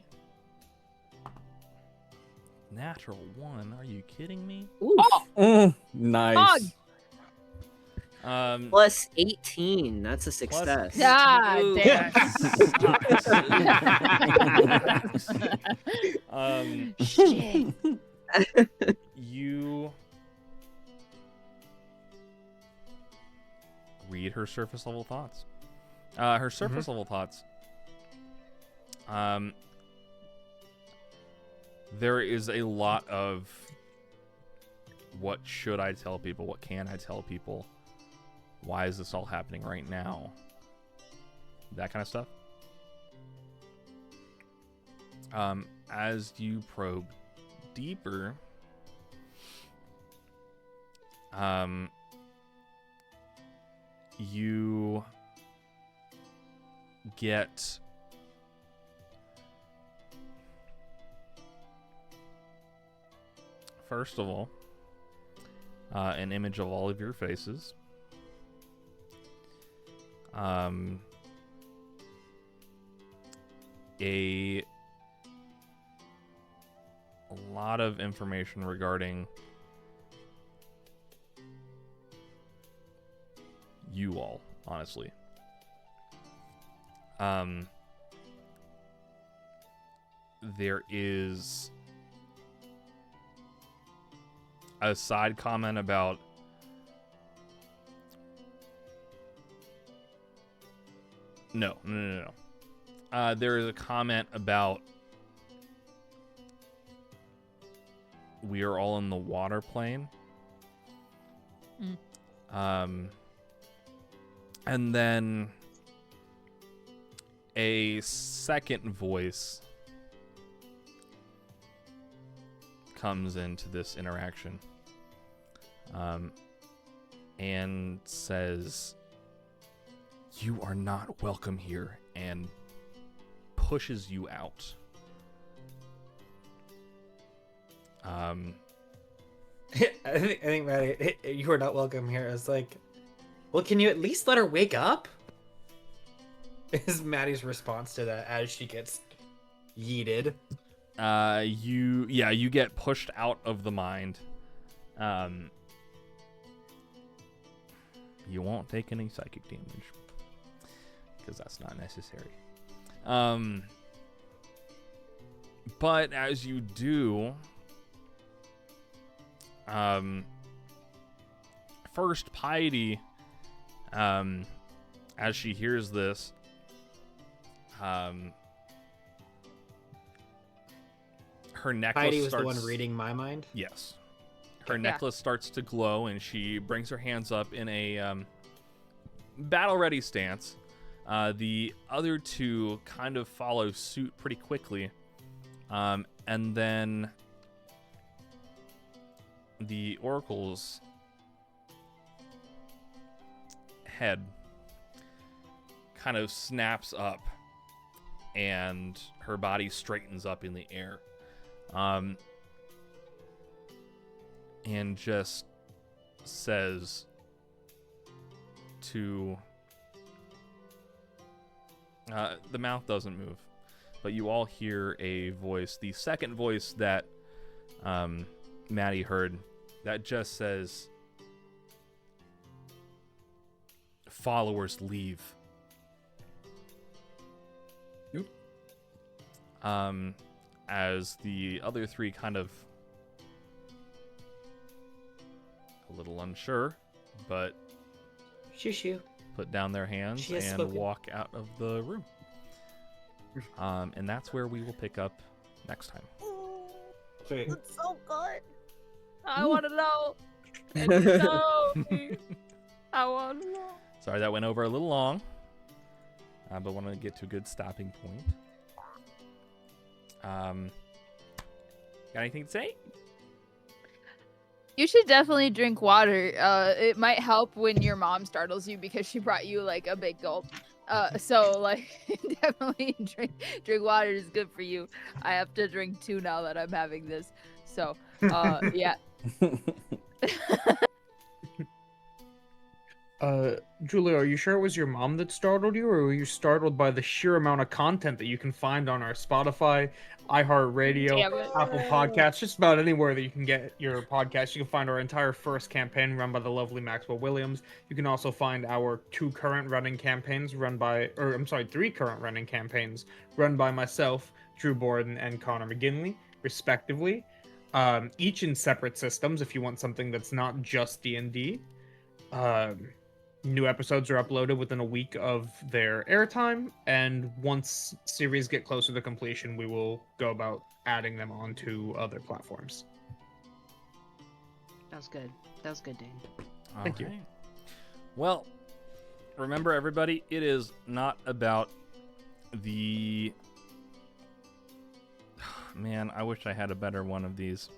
Natural 1. Are you kidding me? Ooh. Nice. Plus 18. That's a success. Ah, Ooh, damn. that sucks. Shit. You read her surface level thoughts. Her surface level thoughts. There is a lot of what should I tell people? What can I tell people? Why is this all happening right now? That kind of stuff. As you probe deeper, you get first of all an image of all of your faces. A lot of information regarding you all, honestly. There is a side comment about no. There is a comment about we are all in the water plane. And then a second voice comes into this interaction and says, "You are not welcome here," and pushes you out. I think Maddie, you are not welcome here. I was like, well, can you at least let her wake up? Is Maddie's response to that as she gets yeeted. You get pushed out of the mind. You won't take any psychic damage because that's not necessary. But as you do, first Piety, as she hears this, her necklace Heidi was starts... the one reading my mind. Yes. Her necklace starts to glow, and she brings her hands up in a battle-ready stance. The other two kind of follow suit pretty quickly. And then the Oracle's head kind of snaps up, and her body straightens up in the air. And just says to... the mouth doesn't move, but you all hear a voice, the second voice that Maddie heard, that just says, "Followers leave." Yep. As the other three kind of a little unsure, but Shoo. put down their hands She has and spoken. walk out of the room. And that's where we will pick up next time. Sweet. It's so good. I want to know. And you know me. I want to know. Sorry that went over a little long, but wanted to get to a good stopping point. Got anything to say? You should definitely drink water. It might help when your mom startles you because she brought you like a big gulp. So like definitely drink water is good for you. I have to drink 2 now that I'm having this. So yeah. Julia, are you sure it was your mom that startled you, or were you startled by the sheer amount of content that you can find on our Spotify, iHeartRadio, Damn it. Apple Podcasts, just about anywhere that you can get your podcast? You can find our entire first campaign run by the lovely Maxwell Williams. You can also find our 3 current running campaigns run by myself, Drew Borden, and Connor McGinley, respectively. Each in separate systems if you want something that's not just D&D. New episodes are uploaded within a week of their airtime, and once series get closer to completion, we will go about adding them onto other platforms. That was good. That was good, Dane. Thank you. Alright. Well, remember everybody, it is not about the... Man, I wish I had a better one of these.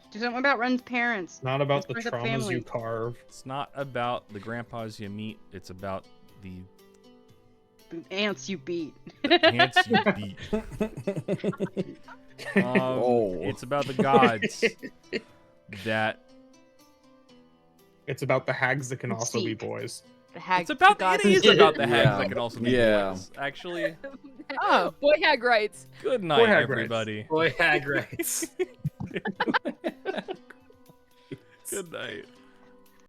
Do something about Ren's parents. Not about the Let's break up traumas family. you carve. It's not about the grandpas you meet, it's about the The ants you beat. ants you beat. It's about the gods that... It's about the hags that can also be Seek. boys. The hag. It's about the it is about the hags Yeah. that can also be Yeah. boys. Actually, Oh, boy hag rights. good night, hag rights. everybody. Boy, hag rights. Good night.